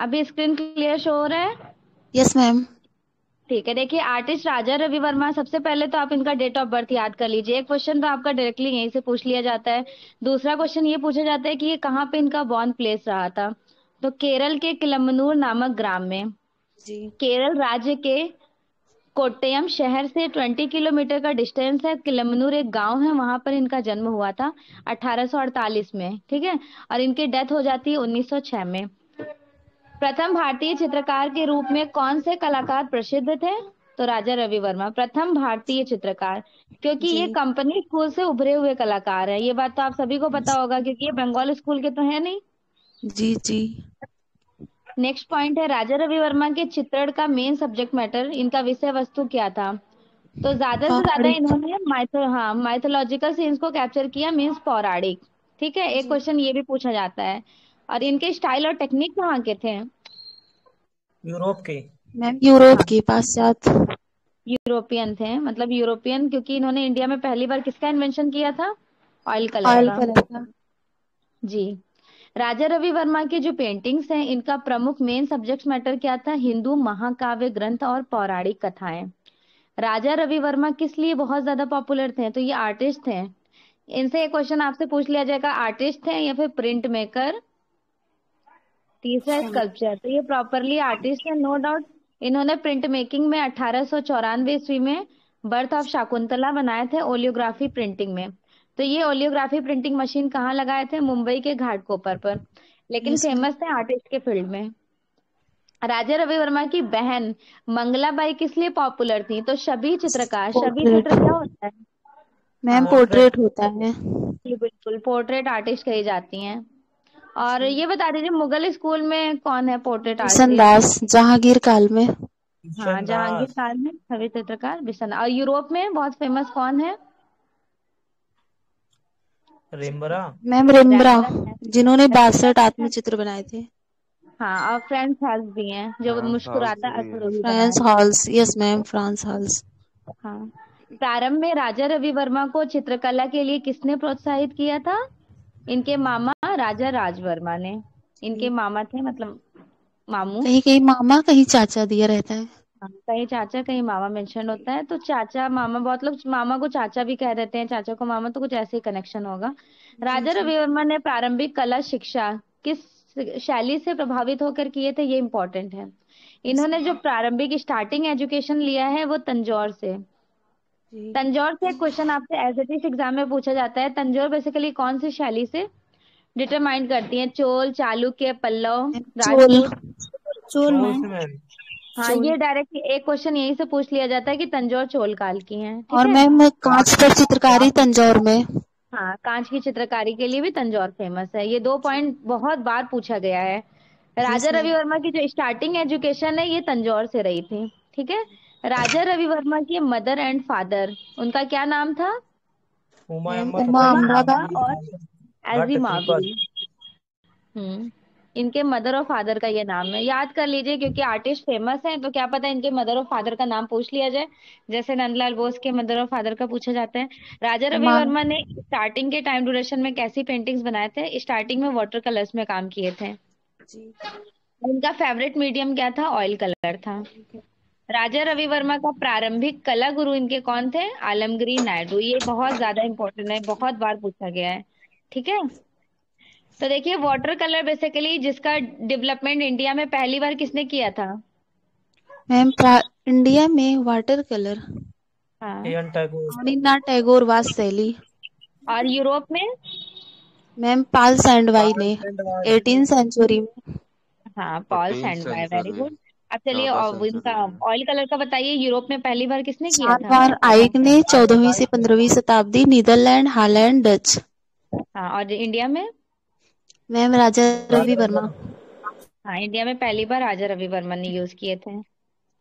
अभी screen clear show हो रहा है? Yes ma'am. ठीक है, देखिए आर्टिस्ट राजा रवि वर्मा। सबसे पहले तो आप इनका डेट ऑफ बर्थ याद कर लीजिए। एक क्वेश्चन तो आपका डायरेक्टली यहीं से पूछ लिया जाता है। दूसरा क्वेश्चन ये पूछा जाता है कि ये कहाँ पे इनका बॉर्न प्लेस रहा था। तो केरल के किलमनूर नामक ग्राम में। जी। केरल राज्य के कोट्टयम शहर से 20 किलोमीटर का डिस्टेंस है। किलमनूर एक गांव है, वहां पर इनका जन्म हुआ था 1848 में। ठीक है। और इनकी डेथ हो जाती है 1906 में। प्रथम भारतीय चित्रकार के रूप में कौन से कलाकार प्रसिद्ध थे? तो राजा रवि वर्मा प्रथम भारतीय चित्रकार। क्योंकि जी। ये कंपनी स्कूल से उभरे हुए कलाकार है, ये बात तो आप सभी को पता होगा क्योंकि ये बंगाल स्कूल के तो है नहीं। जी। जी। नेक्स्ट पॉइंट है, राजा रवि वर्मा के चित्रण का मेन सब्जेक्ट मैटर, इनका विषय वस्तु क्या था? तो ज्यादा से ज्यादा पौराणिक। इन्होंने माइथोलॉजिकल सीन्स को कैप्चर किया, मीन्स पौराणिक। ठीक है, एक जी। क्वेश्चन ये भी पूछा जाता है। और इनके स्टाइल और टेक्निक कहाँ के थे? यूरोप के। मैम यूरोप हाँ, की पाश्चात्य। यूरोपियन थे, मतलब यूरोपियन, क्योंकि इन्होंने इंडिया में पहली बार किसका इन्वेंशन किया था? ऑयल कलर ऑयल का। कलर का। जी। राजा रवि वर्मा की जो पेंटिंग्स हैं, इनका प्रमुख मेन सब्जेक्ट मैटर क्या था? हिंदू महाकाव्य ग्रंथ और पौराणिक कथाएं। राजा रवि वर्मा किस लिए बहुत ज्यादा पॉपुलर थे? तो ये आर्टिस्ट थे। इनसे एक क्वेश्चन आपसे पूछ लिया जाएगा, आर्टिस्ट थे या फिर प्रिंट मेकर। तीसरा स्कल्पचर, तो ये प्रॉपरली आर्टिस्ट है, नो डाउट। इन्होंने प्रिंट मेकिंग में 1894 ईस्वी में बर्थ ऑफ शाकुंतला बनाए थे, ओलियोग्राफी प्रिंटिंग में। तो ये ओलियोग्राफी प्रिंटिंग मशीन कहाँ लगाए थे? मुंबई के घाटकोपर पर। लेकिन यस मैम। फेमस थे आर्टिस्ट के फील्ड में। राजा रवि वर्मा की बहन मंगलाबाई किस लिए पॉपुलर थी? तो छवि चित्रकार। छवि पोर्ट्रेट। चित्र क्या होता है? मैम हाँ, पोर्ट्रेट। पोर्ट्रेट होता है। जी बिल्कुल, पोर्ट्रेट आर्टिस्ट कही जाती हैं। और जी। ये बता दीजिए, मुगल स्कूल में कौन है पोर्ट्रेट बिशन आर्टिस्ट? दास जहांगीर काल में। हाँ, किशन जहांगीर दास। खान में छवि चित्रकार बिशन। और यूरोप में बहुत फेमस कौन है? रेम्बरा। मैम रेम्ब्रा, रैम्बरा है। जिन्होंने रैम्बरा 62 है। आत्मचित्र बनाए थे। हाँ, और फ्रेंच हर्स भी हैं, जो फ्रांस हाउस मुस्कुराता भी है। अक्सर बनाया फ्रांस था। Halls, yes ma'am, France halls. हाँ। प्रारंभ में राजा रवि वर्मा को चित्रकला के लिए किसने प्रोत्साहित किया था? इनके मामा राजा राज वर्मा ने। इनके जी। मामा थे, मतलब मामू। कहीं कहीं मामा, कहीं चाचा दिया रहता है। हाँ, कहीं चाचा कहीं मामा मेंशन होता है, तो चाचा मामा, बहुत लोग मामा को चाचा भी कह देते हैं, चाचा को मामा, तो कुछ ऐसे ही कनेक्शन होगा। जी। राजा जी। रवि वर्मा ने प्रारंभिक कला शिक्षा किस शैली से प्रभावित होकर किए थे? ये इंपॉर्टेंट है। यस इन्होंने जो मैम। प्रारंभिक स्टार्टिंग एजुकेशन लिया है वो तंजौर से। जी। तंजौर से क्वेश्चन आपसे एज इट इज एग्जाम में पूछा जाता है, तंजौर बेसिकली कौन सी शैली से डिटरमाइन करती है? चोल, चालुक्य, पल्लव, मैम चोल। राजपूत। चोल चोल मैम। से मैम। हाँ, चोल। ये डायरेक्टली एक क्वेश्चन यहीं से पूछ लिया जाता है कि तंजौर चोल काल की हैं। ठीक और है। मैम कांच कांच पर चित्रकारी कांच तंजौर में। हाँ, कांच की चित्रकारी के लिए भी तंजौर फेमस है। ये दो जी। पॉइंट बहुत बार पूछा गया है। राजा यस मैम। रवि वर्मा की जो स्टार्टिंग एजुकेशन है ये तंजौर से रही थी। ठीक है। राजा रवि वर्मा की मदर एंड फादर, उनका क्या नाम था? उमा मैम अम्मा उमा तथा उमा अम्बाबा। अम्बा महावीर और भट्ट एजीमावी। त्रिपद। हम्म। इनके मदर और फादर का ये नाम है, याद कर लीजिए, क्योंकि आर्टिस्ट फेमस हैं, तो क्या पता इनके मदर और फादर का नाम पूछ लिया जाए। जैसे नंदलाल बोस के मदर और फादर का पूछा जाता है। राजा रवि उमा। वर्मा ने स्टार्टिंग के टाइम ड्यूरेशन में कैसी पेंटिंग्स बनाए थे? स्टार्टिंग में वाटर कलर्स में काम किए थे। जी। उनका फेवरेट मीडियम क्या था? ऑयल कलर था। राजा रवि वर्मा का प्रारंभिक कला गुरु इनके कौन थे? आलमगीर नायडू। ये बहुत ज्यादा इंपॉर्टेंट है, बहुत बार पूछा गया है। ठीक है। तो देखिए, वाटर कलर बेसिकली जिसका डेवलपमेंट इंडिया में पहली बार किसने किया था? मैम इंडिया में वाटर कलर हाँ। एन टैगोर। रवीन्द्रनाथ टैगोर वास शैली। और यूरोप में? मैम पाल सैंडवाई ने कार्ल एंड वाइट। 18 सेंचुरी में। हाँ, पॉल 14 सेंडमायर, वेरी सेंचुरी, गुड। अब चलिए, 14 और इनका सेंचुरी में। ऑयल कलर का बताइए, यूरोप में पहली बार किसने किया था? जानवार आइक ने 14वीं से राइट। 15वीं शताब्दी, नीदरलैंड, हॉलैंड, डच। हाँ, और इंडिया में? मैम राजा रवि राजा वर्मा। हाँ, इंडिया में पहली बार राजा रवि वर्मन ने यूज किए थे।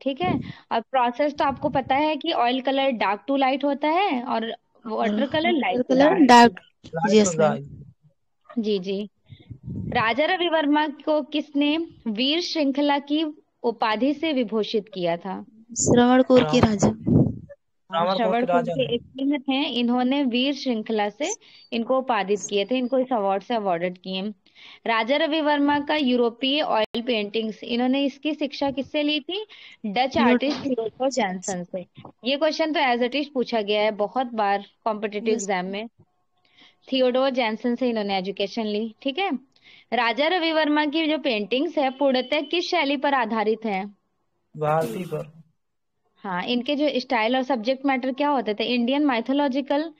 ठीक है। और प्रोसेस तो आपको पता है कि oil colour dark to light होता है और और water colour light water to colour dark. Dark. Light to yes ma'am. Dark. जी जी। राजा रवि वर्मा को किसने वीर श्रृंखला की उपाधि से विभूषित किया था? श्रवण कोर के राम। राजा। हाँ, त्रावणकोर के श्रवणकुल राजा के थे। एक किंग थे, इन्होंने वीर श्रृंखला से इनको उपाधित किए थे, इनको इस अवार्ड से अवॉर्डेड किए। राजा रवि वर्मा का यूरोपीय ऑयल पेंटिंग्स, इन्होंने इसकी शिक्षा किससे ली थी? Dutch artist Theodore Theodore Jansen से। ये क्वेश्चन तो एज इट इज पूछा गया है बहुत बार कॉम्पिटिटिव यस एग्जाम में। थियोडोर जैनसन से इन्होंने एजुकेशन ली, ठीक है। राजा रवि वर्मा की जो पेंटिंग्स है पूर्णतः किस शैली पर आधारित है? भारती पर। हाँ, इनके जो स्टाइल और सब्जेक्ट मैटर क्या होते थे? इंडियन माइथोलॉजिकल,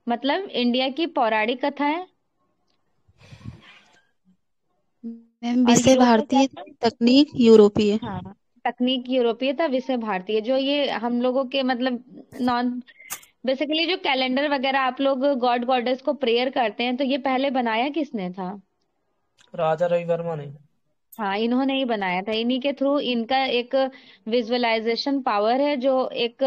मतलब इंडिया की पौराणिक कथाएं, मैम और विषय यूरोपीय क्या भारतीय, था? तकनीक यूरोपीय। हाँ, तकनीक यूरोपीय था, विषय भारतीय। जो ये हम लोगों के मतलब नॉन, बेसिकली जो कैलेंडर वगैरह आप लोग गॉड गॉडेस को प्रेयर करते हैं, तो ये पहले बनाया किसने था? राजा रवि वर्मा ने। हाँ, इन्होंने ही बनाया था। इन्हीं के थ्रू इनका एक विजुअलाइजेशन पावर है जो एक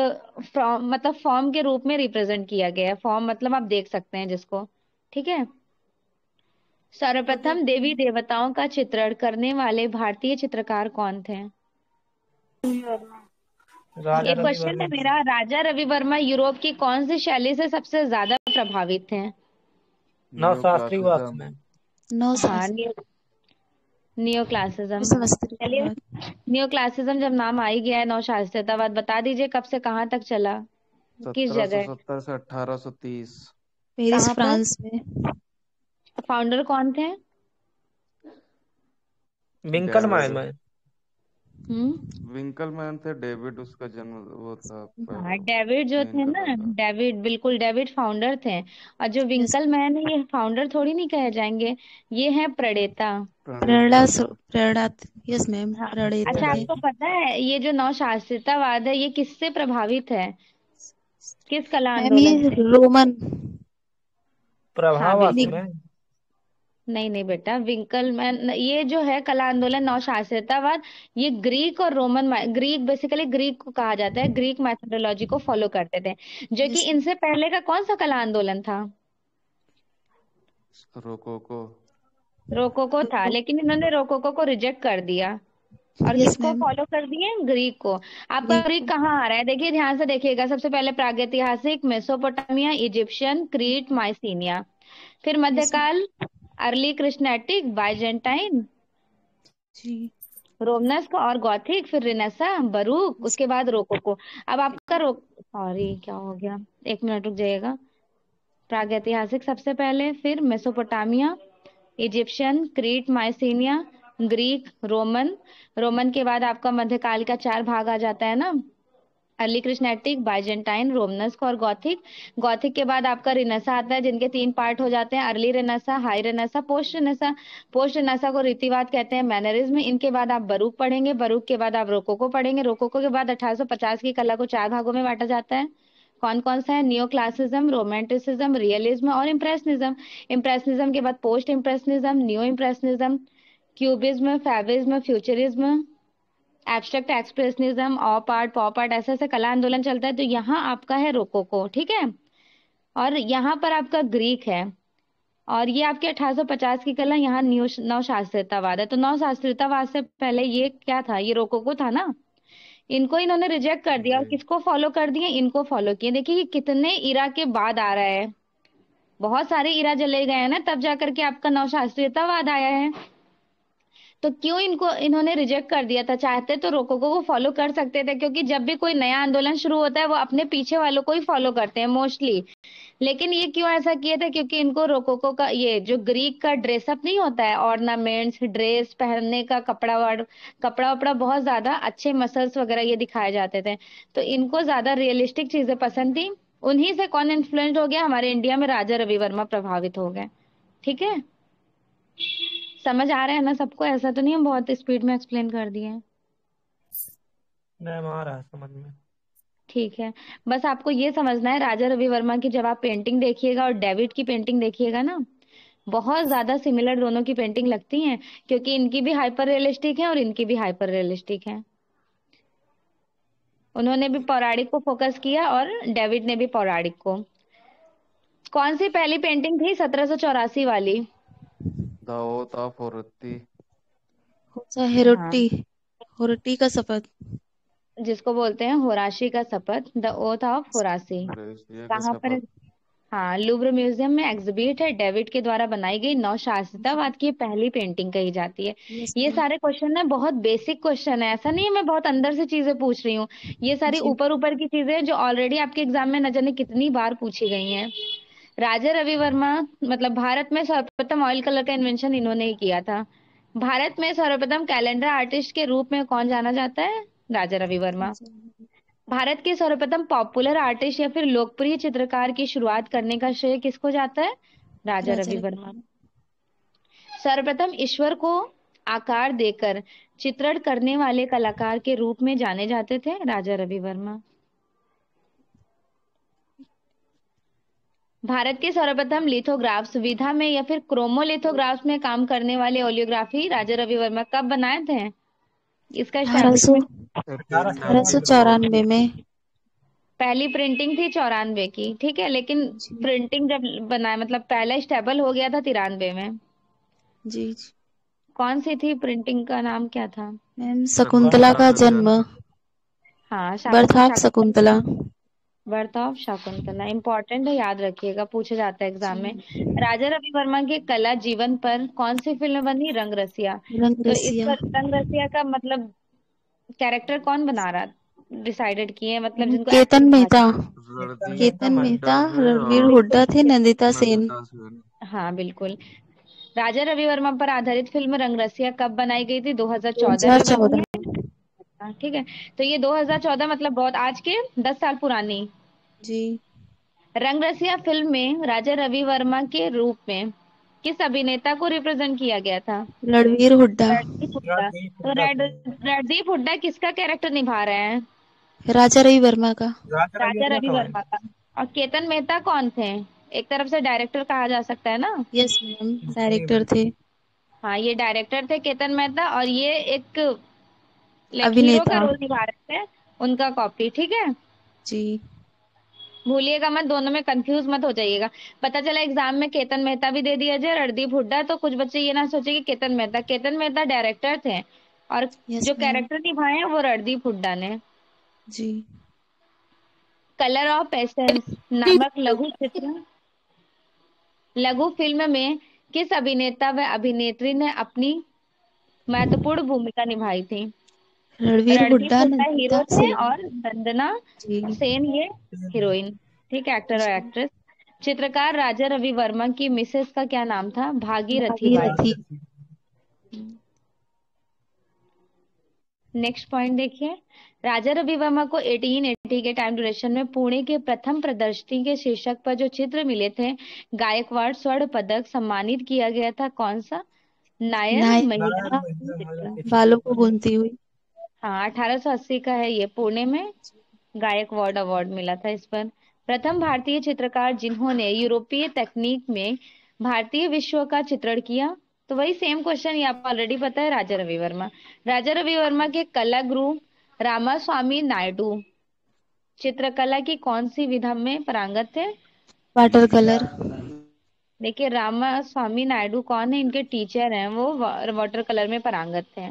फॉर्म, मतलब फॉर्म के रूप में रिप्रेजेंट किया गया है। फॉर्म मतलब आप देख सकते हैं जिसको, ठीक है। सर्वप्रथम देवी देवताओं का चित्रण करने वाले भारतीय चित्रकार कौन थे? राजा एक रवि क्वेश्चन है वर्मा। मेरा, राजा रवि वर्मा यूरोप की कौन सी शैली से सबसे ज्यादा प्रभावित थे? नव शास्त्री वास्तु Neoclassicism. में। नौ हाँ, शास्त्र, नियो नौ क्लासिज्म। चलिए, शास्त्रवाद। नियो क्लासिज्म जब नाम आ ही गया है, नौ शास्त्रीयतावाद, बता दीजिए कब से कहाँ तक चला, किस जगह, 1770 से 1830। पेरिस कहाँ पर, फ्रांस में। फाउंडर कौन थे? विंकलमैन डेविड में। हम्म। विंकलमैन थे। डेविड उसका जन्म वो था, हाँ, डेविड जो मेन थे ना, कलाकार। डेविड, बिल्कुल डेविड फाउंडर थे। और जो यस विंकल मैन है, ये फाउंडर थोड़ी नहीं कहे जाएंगे, ये है प्रणेता। प्रणेता। प्रेरणा। यस मैम, हाँ। प्रणेता अच्छा, थे। आपको पता है ये जो नौशास्त्रितावाद है, ये किससे प्रभावित है? किस कला मैम आंदोलन ये से? रोमन। हाँ, प्रभाव वास्तु बिल्कुल। ग्रीक। में। नहीं नहीं बेटा, विंकल मैन, ये जो है कला आंदोलन नौशास्त्रितावाद, ये ग्रीक और रोमन, ग्रीक बेसिकली ग्रीक को कहा जाता है, ग्रीक मैथोडोलॉजी को फॉलो करते थे। जो कि यस इनसे पहले का कौन सा कला आंदोलन था? रोकोको। रोकोको था, लेकिन इन्होंने रोकोको को रिजेक्ट कर दिया और यस किसको मैम, फॉलो कर दिए? ग्रीक को। आपका ग्रीक ग्रीक को। कहाँ आ रहा है? देखिए, ध्यान से देखिएगा। सबसे पहले प्रागैतिहासिक, मेसोपोटामिया, इजिप्शियन, क्रीट, माइसीनिया। फिर यस मध्यकाल, अर्ली क्रिस्टियनिटी, बाइजेंटाइन, जी। रोमनस्क और गॉथिक, फिर रिनेसा, बरूक, यस उसके बाद रोकोको। अब आपका सॉरी, क्या हो गया, एक मिनट रुक जाइएगा। प्रागैतिहासिक सबसे पहले, फिर Mesopotamia, Egyptian, Crete, Mycenaean, Greek, Roman. Roman के बाद आपका मध्यकाल का चार भाग आ जाता है ना, अर्ली क्रिस्टियनिटी, बाइजेंटाइन, रोमनस्क और गॉथिक। गॉथिक के बाद आपका रिनेसा आता है, जिनके तीन पार्ट हो जाते हैं, early Renaissance, high Renaissance, post Renaissance. Post Renaissance को रीतिवाद कहते हैं, मैनरिज्म। इनके बाद आप बरूक पढ़ेंगे, बरूक के बाद आप रोकोको पढ़ेंगे, रोकोको के बाद 1850 की कला को चार भागों में बांटा जाता है। कौन कौन सा है? नियो क्लासिज्म, रोमांटिसिज्म, रियलिज्म और इम्प्रेशनिज्म। इम्प्रेशनिज्म के बाद post impressionism, neo impressionism, cubism, fauvism, futurism, abstract expressionism, op art, pop art, ऐसे ऐसे कला आंदोलन चलता है। तो यहाँ आपका है रोकोको, ठीक है। और यहाँ पर आपका ग्रीक है। और ये आपके 1850 की कला, यहाँ नव शास्त्रीयतावाद है। तो नव शास्त्रीयतावाद से पहले ये क्या था? ये रोकोको था ना। इनको इन्होंने रिजेक्ट कर दिया और जी। किसको फॉलो कर दिए? इनको फॉलो किए। देखिए ये कितने इरा के बाद आ रहा है, बहुत सारे इरा चले गए हैं ना, तब जाकर के आपका नव शास्त्रीयतावाद आया है। तो क्यों इनको इन्होंने रिजेक्ट कर दिया था? चाहते तो रोकोको को फॉलो कर सकते थे, क्योंकि जब भी कोई नया आंदोलन शुरू होता है वो अपने पीछे वालों को ही फॉलो करते हैं मोस्टली। लेकिन ये क्यों ऐसा किए थे? क्योंकि इनको रोकोको का ये जो ग्रीक का ड्रेसअप नहीं होता है, ऑर्नामेंट्स, ड्रेस पहनने का, कपड़ा कपड़ा वपड़ा बहुत ज्यादा अच्छे, मसल्स वगैरह ये दिखाए जाते थे। तो इनको ज्यादा रियलिस्टिक चीजें पसंद थी। उन्हीं से कौन इन्फ्लुएंस हो गया? हमारे इंडिया में राजा रवि वर्मा प्रभावित हो गए, ठीक है। समझ आ रहा है ना सबको? ऐसा तो नहीं हम बहुत स्पीड में एक्सप्लेन कर दिए हैं? मैम आ रहा है समझ में। ठीक है। बस आपको ये समझना है, राजा रवि वर्मा की जब आप पेंटिंग देखिएगा और डेविड की पेंटिंग देखिएगा ना, बहुत ज्यादा सिमिलर दोनों की पेंटिंग लगती हैं, क्योंकि इनकी भी हाइपर रियलिस्टिक है और इनकी भी हाइपर रियलिस्टिक है। उन्होंने भी पौराणिक को फोकस किया और डेविड ने भी पौराणिक को। कौन सी पहली पेंटिंग थी 1784 वाली? दाओता फोरती। कौन सा? हाँ, हेरोटी। होरटी का शपथ। जिसको बोलते हैं होराशी का शपथ, द ओथ ऑफ होरासी। ग्रेसिया का कहाँ पर है? शपथ। हाँ, लूव्र म्यूजियम में एग्जिबिट है। डेविड के द्वारा बनाई गई नवशास्त्रवाद की पहली पेंटिंग कही जाती है। यस ये मैम। सारे क्वेश्चन है, बहुत बेसिक क्वेश्चन है, ऐसा नहीं है मैं बहुत अंदर से चीजें पूछ रही हूँ। ये सारी जी। ऊपर ऊपर की चीजें हैं जो ऑलरेडी आपके एग्जाम में न जाने कितनी बार पूछी गई हैं। राजा रवि वर्मा, मतलब भारत में सर्वप्रथम ऑयल कलर का इन्वेंशन इन्होंने ही किया था। भारत में सर्वप्रथम कैलेंडर आर्टिस्ट के रूप में कौन जाना जाता है? राजा रवि वर्मा। भारत के सर्वप्रथम पॉपुलर आर्टिस्ट या फिर लोकप्रिय चित्रकार की शुरुआत करने का श्रेय किसको जाता है? राजा राजा रवि रवि वर्मा। वर्मा। सर्वप्रथम ईश्वर को आकार देकर चित्रण करने वाले कलाकार के रूप में जाने जाते थे राजा रवि वर्मा। भारत के सर्वप्रथम लिथोग्राफ्स विधा में या फिर क्रोमोलिथोग्राफ्स में काम करने वाले ओलियोग्राफी राजा रवि वर्मा कब बनाए थे? इसका अठारह स्टार्टिंग सौ में 1894 में। पहली प्रिंटिंग थी 94 की, ठीक है, लेकिन जी प्रिंटिंग जब बनाया मतलब पहला स्टेबल हो गया था 93 में। जी जी। कौन सी थी प्रिंटिंग, का नाम क्या था? मैम शकुंतला का जन्म। हाँ, birth of Shakuntala. Birth of Shakuntala important है, याद रखिएगा, पूछा जाता है एग्जाम में। जी। राजा रवि वर्मा के कला जीवन पर कौन सी फिल्म बनी? रंग रसिया। रंग तो इस रसिया। पर रंग रसिया का मतलब कैरेक्टर कौन बना रहा, डिसाइडेड किए, मतलब जिनको केतन एक्टिंग कहा मेहता। रणदीप केतन मेहता, हुड्डा थे रणवीर और हुड्डा थे, जाता नंदिता है। सेन। नंदिता सेन। हाँ बिल्कुल। राजा रवि वर्मा पर आधारित फिल्म रंग रसिया कब बनाई गई थी? 2014 में बनी 2014 है। में। हाँ, ठीक है। तो ये 2014 मतलब बहुत आज के 10 साल पुरानी। जी। रंग रसिया फिल्म में राजा रवि वर्मा के रूप में किस अभिनेता को रिप्रेजेंट किया गया था? रणवीर हुड्डा। रणदीप हुड्डा। रणदीप तो हुड्डा थे। रणदीप हुड्डा किसका कैरेक्टर निभा रहे हैं? राजा रवि वर्मा का। राजा रवि राजा वर्मा रवि कहाँ है? वर्मा का। और केतन मेहता कौन थे? एक तरफ से डायरेक्टर कहा जा सकता है ना। यस मैम, जी डायरेक्टर थे। हाँ, ये डायरेक्टर थे केतन मेहता, और ये एक लाइक हीरो का अभिनेता। रोल निभा रहे थे, उनका कॉपी, ठीक है। जी। भूलिएगा मत, दोनों में कंफ्यूज मत हो जाइएगा। पता चला एग्जाम में केतन मेहता भी दे दिया जाए, रणदीप हुड्डा, तो कुछ बच्चे ये ना सोचे कि केतन मेहता डायरेक्टर थे और यस जो मैम। कैरेक्टर निभाए हैं वो रणदीप हुड्डा ने। जी। कलर ऑफ एसेंस नामक लघु फिल्म में किस अभिनेता व अभिनेत्री ने अपनी महत्वपूर्ण भूमिका निभाई थी? रणवीर रणदीप हुड्डा, हुड्डा हीरो नंदिता थे सेन। और वंदना जी सेन ये हीरोइन, ठीक है, एक्टर और जी। एक्ट्रेस। चित्रकार राजा रवि वर्मा की मिसेस का क्या नाम था? Bhagirathi by. Bhagirathi. Next point देखिए। राजा रवि वर्मा को 1880 के टाइम ड्यूरेशन में पुणे के प्रथम प्रदर्शनी के शीर्षक पर जो चित्र मिले थे, गायकवाड़ स्वर्ण पदक सम्मानित किया गया था, कौन सा? नायर नायका महिला नारायण महिला चित्र। के बालों चित्र को पर। बुनती हुई। हाँ, 1880 का है ये, पुणे में गायकवाड़ अवार्ड मिला था इस पर। प्रथम भारतीय चित्रकार जिन्होंने यूरोपीय तकनीक में भारतीय विश्व का चित्रण किया, तो वही सेम क्वेश्चन, ये आपको ऑलरेडी पता है, राजा रवि वर्मा। राजा रवि वर्मा के कला गुरु रामास्वामी नायडू चित्रकला की कौन सी विधा में पारंगत थे? Water colour. देखिए, रामास्वामी नायडू कौन है, इनके टीचर हैं, वो वाटर कलर में पारंगत थे।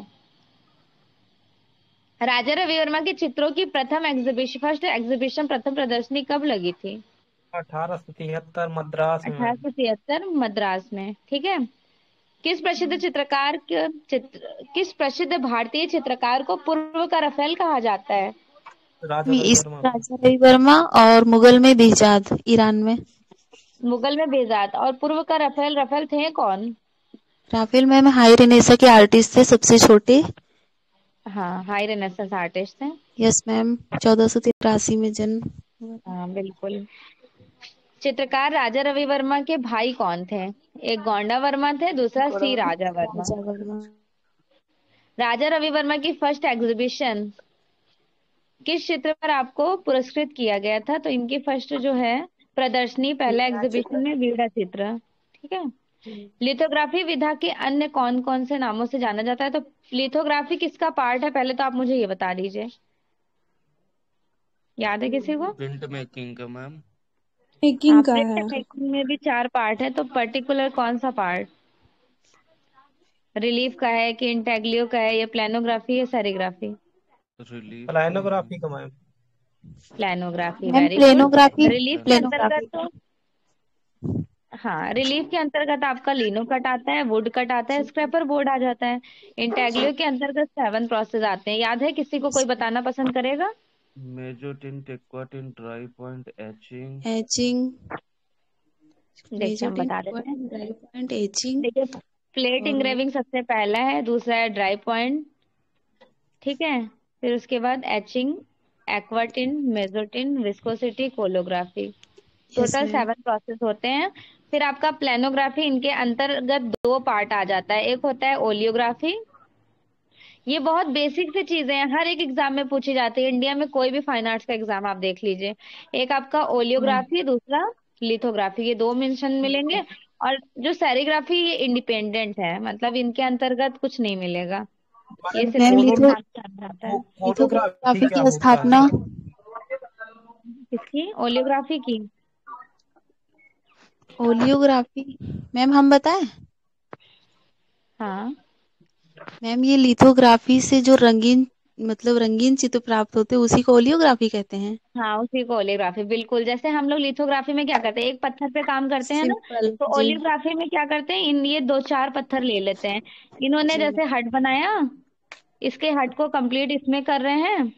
राजा रवि वर्मा के चित्रों की फर्स्ट एग्जीबिशन, प्रथम प्रदर्शनी कब लगी थी? 1873 मद्रास में। 1873 मद्रास में, ठीक है। किस प्रसिद्ध भारतीय चित्रकार को पूर्व का रफेल कहा जाता है? राजा रवि इस वर्मा को। राजा रवि वर्मा और मुगल में बेहजाद, ईरान में। मुगल में बेजात, और पूर्व का रफेल, रफेल थे कौन? राफेल मैम हाई रेनेसा के आर्टिस्ट थे, सबसे छोटे। हाँ, हाई रेनेसांस आर्टिस्ट थे। यस मैम, 1483 में जन्म हुआ था। हाँ बिल्कुल। चित्रकार राजा रवि वर्मा के भाई कौन थे? एक गोंडा वर्मा थे, दूसरा सी राजा वर्मा। राजा वर्मा। राजा रवि वर्मा की फर्स्ट एग्जीबिशन किस चित्र पर आपको पुरस्कृत किया गया था? तो इनकी फर्स्ट जो है प्रदर्शनी, पहला एग्जीबिशन में वीड़ा चित्र, ठीक है। लिथोग्राफी विधा के अन्य कौन कौन से नामों से जाना जाता है? तो लिथोग्राफी किसका पार्ट है, पहले तो आप मुझे ये बता दीजिए, याद है किसी को? प्रिंट मेकिंग का मैम। मेकिंग हाँ, का प्रिंट है। मेकिंग में भी 4 पार्ट है, तो पर्टिकुलर कौन सा पार्ट? रिलीफ का है कि इंटेग्लियो का है, या प्लानोग्राफी या सेरिग्राफी? रिलीफ का प्लानोग्राफी मैम। का ma'am. Planography, ma'am very good. Planography. Relief के प्लेनोग्राफी। अंतर्गत तो हाँ, रिलीफ के अंतर्गत आपका लिनो कट आता है, वुड कट आता है, स्क्रैपर बोर्ड आ जाता है। इंटेग्लियो के अंतर्गत 7 प्रोसेस आते हैं, याद है? किसी को कोई बताना पसंद करेगा? मेजोटिंट, aquatint, dry point, etching. Etching. देखिए हम मेजोटिन, बता देते हैं। Dry point, etching. देखिए, प्लेट और इंग्रेविंग सबसे पहला है, दूसरा है ड्राई पॉइंट, ठीक है। फिर उसके बाद etching, aquatint, mezzotint, viscosity, collography. Yes total ma'am. 7 process होते हैं। फिर आपका प्लेनोग्राफी, इनके अंतर्गत 2 पार्ट आ जाता है। एक होता है ओलियोग्राफी, ये बहुत बेसिक सी चीजें हैं, हर एक एग्जाम में पूछी जाती है। इंडिया में कोई भी फाइन आर्ट्स का एग्जाम आप देख लीजिए। एक आपका ओलियोग्राफी, दूसरा लिथोग्राफी, ये 2 मेंशन मिलेंगे। और जो सेरिग्राफी, ये इंडिपेंडेंट है, मतलब इनके अंतर्गत कुछ नहीं मिलेगा। ये मैम सिर्फ मैम इसी लिथो एग्जाम से आता जाता है। फोटोग्राफी लिथोग्राफी क्या की होता है? स्थापना। किसकी? ओलियोग्राफी की? ओलियोग्राफी। मैम हम बताएं? हाँ मैम ये लिथोग्राफी से जो रंगीन मतलब रंगीन चित्र प्राप्त होते हैं उसी को ओलियोग्राफी कहते हैं। हाँ, उसी को ओलियोग्राफी, बिल्कुल। जैसे हम लोग लिथोग्राफी में क्या करते हैं, एक पत्थर पे काम करते हैं ना, सिंपल तो जी। ओलियोग्राफी में क्या करते हैं, इन ये 2-4 पत्थर ले लेते हैं। इन्होंने जी जैसे हट बनाया, इसके हट को कंप्लीट इसमें कर रहे हैं।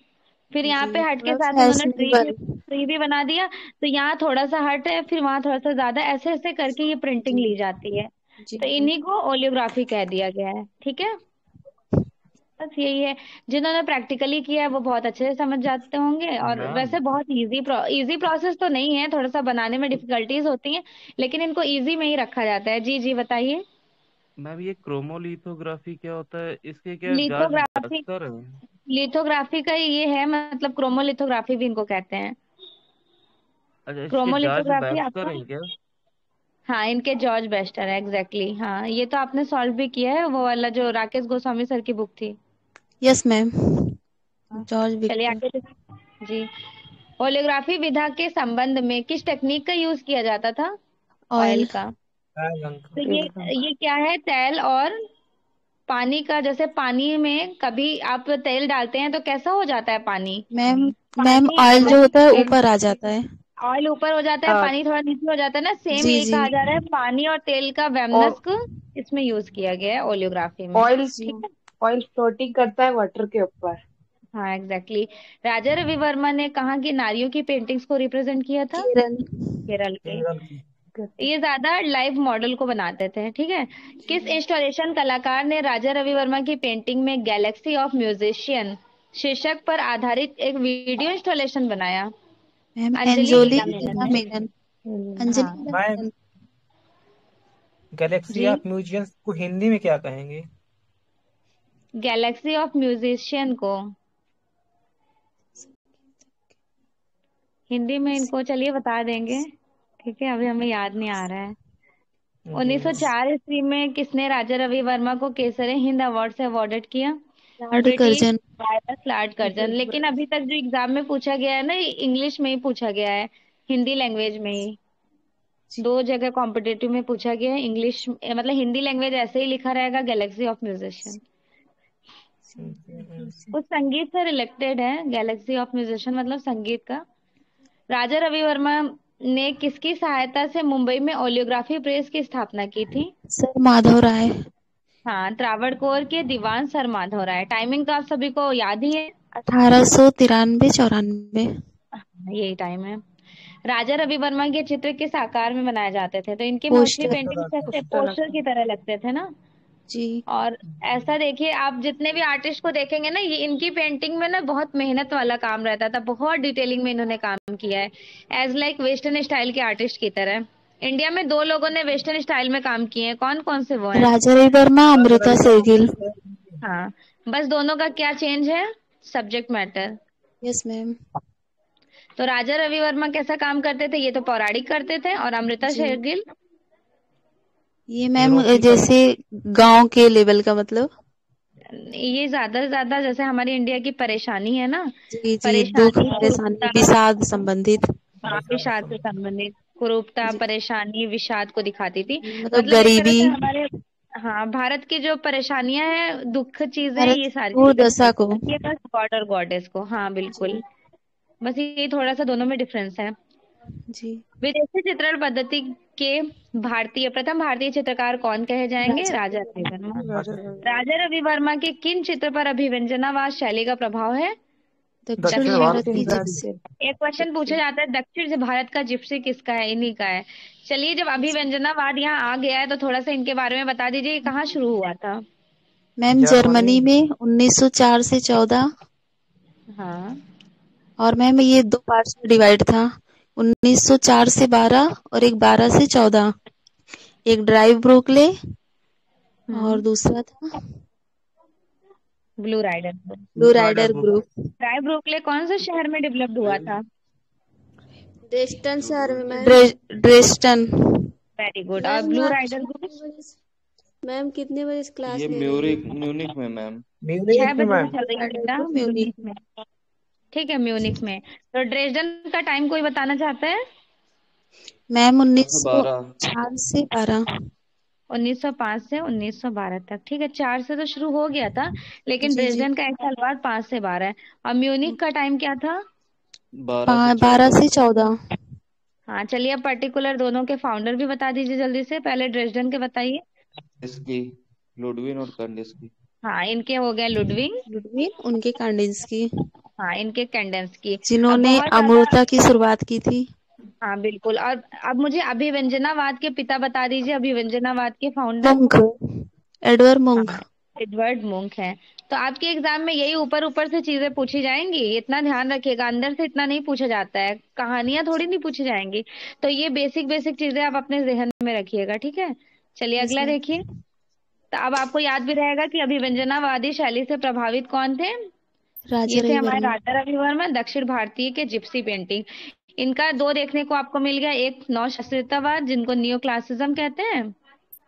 फिर यहाँ पे जी हट के थोड़ा साथ इन्होंने फैशनेबल। ट्री भी बना दिया, तो यहाँ थोड़ा सा हट है, फिर वहां थोड़ा सा ज्यादा, ऐसे ऐसे करके ये प्रिंटिंग जी ली जाती है। जी तो मैम। इन्हीं को ओलियोग्राफी कह दिया गया है, ठीक है। बस यही है, जिन्होंने प्रैक्टिकली किया है वो बहुत अच्छे से समझ जाते होंगे। और मैम वैसे बहुत इजी प्रोसेस तो नहीं है, थोड़ा सा बनाने में डिफिकल्टीज होती हैं, लेकिन इनको इजी में ही रखा जाता है। जी जी बताइए। मैम ये क्रोमोलिथोग्राफी क्या होता है? इसके क्या जांच लिथोग्राफी, बख्तर है? लिथोग्राफी का ये है, मतलब क्रोमोलिथोग्राफी भी इनको कहते हैं। अच्छा, इसके जांच क्रोमोलिथोग्राफी बख्तर आपका, है क्या? हाँ, इनके जॉर्ज बेस्टर है, एग्जैक्टली। हाँ, ये तो आपने सॉल्व भी किया है, वो वाला जो राकेश गोस्वामी सर की बुक थी। Yes ma'am. हाँ, जॉर्ज चलिए विक्टर। आगे जी। ओलियोग्राफी विधा के संबंध में किस टेक्निक का यूज किया जाता था? Oil oil. का। रंग तो का। तेल का। ये क्या है, तेल और पानी का। जैसे पानी में कभी आप तेल डालते हैं तो कैसा हो जाता है पानी? मैम मैम पानी ऑयल जो होता है मतलब ऊपर आ जाता है। ऑयल ऊपर हो जाता है, पानी थोड़ा नीचे हो जाता है ना, सेम जी यही जी कहा जा रहा है, पानी और तेल का और वैमनस्क इसमें यूज किया गया है ओलियोग्राफी में, ऑयल ठीक है। ऑयल फ्लोटिंग करता है वाटर के ऊपर। हाँ एग्जैक्टली। राजा रवि वर्मा ने कहाँ की नारियों की पेंटिंग्स को रिप्रेजेंट किया था? केरल। केरल के। केरल की। ये ज्यादा लाइव मॉडल को बनाते थे, ठीक है। किस इंस्टॉलेशन कलाकार ने राजा रवि वर्मा की पेंटिंग में गैलेक्सी ऑफ म्यूजिशियन शीर्षक पर आधारित एक वीडियो इंस्टॉलेशन बनाया? मैम अंजलि एंजोली लीला लीला मेनन। मेनन। हाँ, अंजलि लीला मैम मेनन। गैलेक्सी जी। ऑफ म्यूजियम्स को हिंदी में क्या कहेंगे? गैलेक्सी ऑफ म्यूजिशियन को हिंदी में इनको चलिए बता देंगे, ठीक है, अभी हमें याद नहीं आ रहा है। जी मैम। 1904 ईस्वी में किसने राजा रवि वर्मा को केसरी हिंद अवार्ड से अवॉर्डेड किया? Lord British Curzon. Virus Lord Curzon. लेकिन अभी तक जो एग्जाम में पूछा गया है ना, इंग्लिश में ही पूछा गया है, हिंदी लैंग्वेज में ही। जी 2 जगह कॉम्पिटिटिव में पूछा गया है, इंग्लिश मतलब हिंदी लैंग्वेज ऐसे ही लिखा रहेगा, गैलेक्सी ऑफ म्यूजिशियन। कुछ संगीत से रिलेटेड है, गैलेक्सी ऑफ म्यूजिशियन मतलब संगीत का। राजा रवि वर्मा ने किसकी सहायता से मुंबई में ओलियोग्राफी प्रेस की स्थापना की थी? सर माधव राय। हाँ, त्रावणकोर के दीवान सर माधव राय। टाइमिंग तो आप सभी को याद ही है। 1893-94। यही टाइम है। राजा रवि वर्मा के चित्र किस आकार में बनाए जाते थे? तो इनके मोस्टली पोस्टर। पेंटिंग्स कैसे पोस्टर पोस्टर की तरह लगते थे ना। जी और ऐसा देखिए, आप जितने भी आर्टिस्ट को देखेंगे ना, ये इनकी पेंटिंग में ना बहुत मेहनत वाला काम रहता था, बहुत डिटेलिंग में इन्होंने काम किया है, एज लाइक वेस्टर्न स्टाइल के आर्टिस्ट की तरह। इंडिया में 2 लोगों ने वेस्टर्न स्टाइल में काम किए हैं, कौन कौन से वो हैं? राजा रवि वर्मा, राजा अमृता रवि शेरगिल। वर्मा। हाँ, बस दोनों का क्या चेंज है? Subject matter. Yes ma'am. तो राजा रवि वर्मा कैसा काम करते थे? ये तो पौराणिक करते थे। और अमृता जी शेरगिल? ये मैम यूरोपिकल। जैसे गांव के लेवल का मतलब। ये ज्यादा से ज्यादा जैसे हमारी इंडिया की परेशानी है ना, जी जी दुख परेशानी, परेशानी कुरूपता, विषाद संबंधित। हाँ, विषाद विषाद से संबंधी। संबंधित, कुरूपता, जी परेशानी, विषाद को दिखाती थी। मतलब मतलब एक तरह गरीबी। से हमारे, हाँ, भारत की जो परेशानियां हैं, दुख चीजें हैं, भारत ये की सारी चीजें दुर्दशा को। बताती है बस गॉड और गॉडेस को। हाँ जी बिल्कुल। बस ये थोड़ा सा दोनों में डिफरेंस है। जी। विदेशी चित्रण पद्धति के प्रथम भारतीय चित्रकार कौन कहे जाएंगे? राजा राजा रवि रवि वर्मा। वर्मा। राजा राजा रवि वर्मा के किन चित्र पर अभिव्यंजनावाद शैली का प्रभाव है? दक्षिण दक्षिण दक्षिण भारत भारत की की जिप्सी। जिप्सी। जिप्सी। एक क्वेश्चन पूछा जिप्सी। जाता है, दक्षिण से भारत का जिप्सी किसका है? इन्हीं का है। चलिए, जब अभिव्यंजनावाद यहाँ आ गया है तो थोड़ा सा इनके बारे में बता दीजिए, ये कहाँ शुरू हुआ था? मैम जर्मनी जर्मनी में। में 1904 से 14। हाँ। और मैम ये 2 पार्ट्स में डिवाइड था। 1904 से 12 और एक 12 से 14। एक ड्राइव ब्रोकले और दूसरा था blue rider group. Blue rider rider group. Group. ड्राइव ब्रोकले कौन से शहर में डेवलप्ड हुआ था? ड्रेस्टन शहर में मैम। ड्रेस्टन। Very good. और मैम ब्लू यहाँ राइडर ग्रुप? कितने बजे मैम कितने बजे क्लास ये ले रही म्यूरिक हैं? म्यूनिक में मैम। छह म्यूनिख में बजे से मैम। चल रही है राइडर बेटा, को म्यूनिक। म्यूनिख में। ठीक है, म्यूनिख में। तो ड्रेसडन का टाइम कोई बताना चाहता है? मैम 12 1904 से 12। 1905 से 1912 तक। ठीक है, 4 से तो शुरू हो गया था, लेकिन जी जी। ड्रेसडन का एक साल बाद 5 से 12 है। और म्यूनिख का टाइम क्या था? 12 से 12 14। से 14। हाँ चलिए, अब पर्टिकुलर दोनों के फाउंडर भी बता दीजिए जल्दी से। पहले ड्रेसडन के बताइए। इसकी लुडविन और कंडेस्की। हाँ, इनके हो गए लुडविग। लुडविन उनके कांडिन्स्की, हाँ, इनके कैंडेंस्की। अब जिन्होंने बहुत ज्यादा। अमूर्ता की शुरुआत की थी। हाँ बिल्कुल। और अब मुझे अभिव्यंजनावाद के पिता बता दीजिए, अभिव्यंजनावाद के फाउंडर। मुंक। एडवर्ड मुंक। हाँ, एडवर्ड मुंक है। तो आपके एग्जाम में यही ऊपर ऊपर से चीजें पूछी जाएंगी, इतना ध्यान रखिएगा, अंदर से इतना नहीं पूछा जाता है, कहानियां थोड़ी नहीं पूछी जाएंगी। तो ये बेसिक बेसिक चीजें आप अपने जहन में रखिएगा, ठीक है। चलिए यस अगला मैम। देखिए। तो अब आपको याद भी रहेगा कि अभिव्यंजनावादी शैली से प्रभावित कौन थे। राजा ये थे रवि हमारे वर्मा। राजा रवि वर्मा, दक्षिण भारतीय के जिप्सी पेंटिंग। इनका दो देखने को आपको मिल गया, एक नव शास्त्रीयतावाद जिनको नियो क्लासिज्म कहते हैं।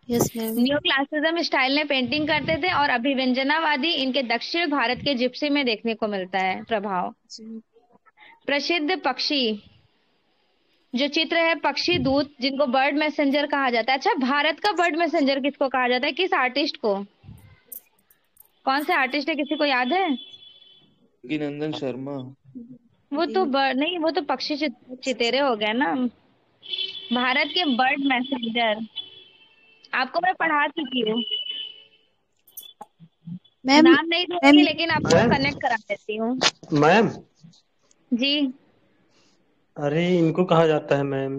Yes ma'am. Neo classicism style में पेंटिंग करते थे, और अभिव्यंजनावादी इनके दक्षिण भारत के जिप्सी में देखने को मिलता है प्रभाव। जी। प्रसिद्ध पक्षी जो चित्र है, पक्षी दूत जिनको बर्ड मैसेंजर कहा जाता है। अच्छा, भारत का बर्ड मैसेंजर किसको कहा जाता है, किस आर्टिस्ट को? कौन से आर्टिस्ट है, किसी को याद है? नंदन शर्मा। वो तो बर्ड नहीं, वो तो पक्षी चितेरे हो गए ना। भारत के बर्ड मैसेंजर आपको मैं पढ़ा चुकी हूँ, मैम। नाम नहीं दूंगी मैम लेकिन आपको मैम कनेक्ट करा देती हूँ। मैम जी। अरे इनको कहा जाता है मैम।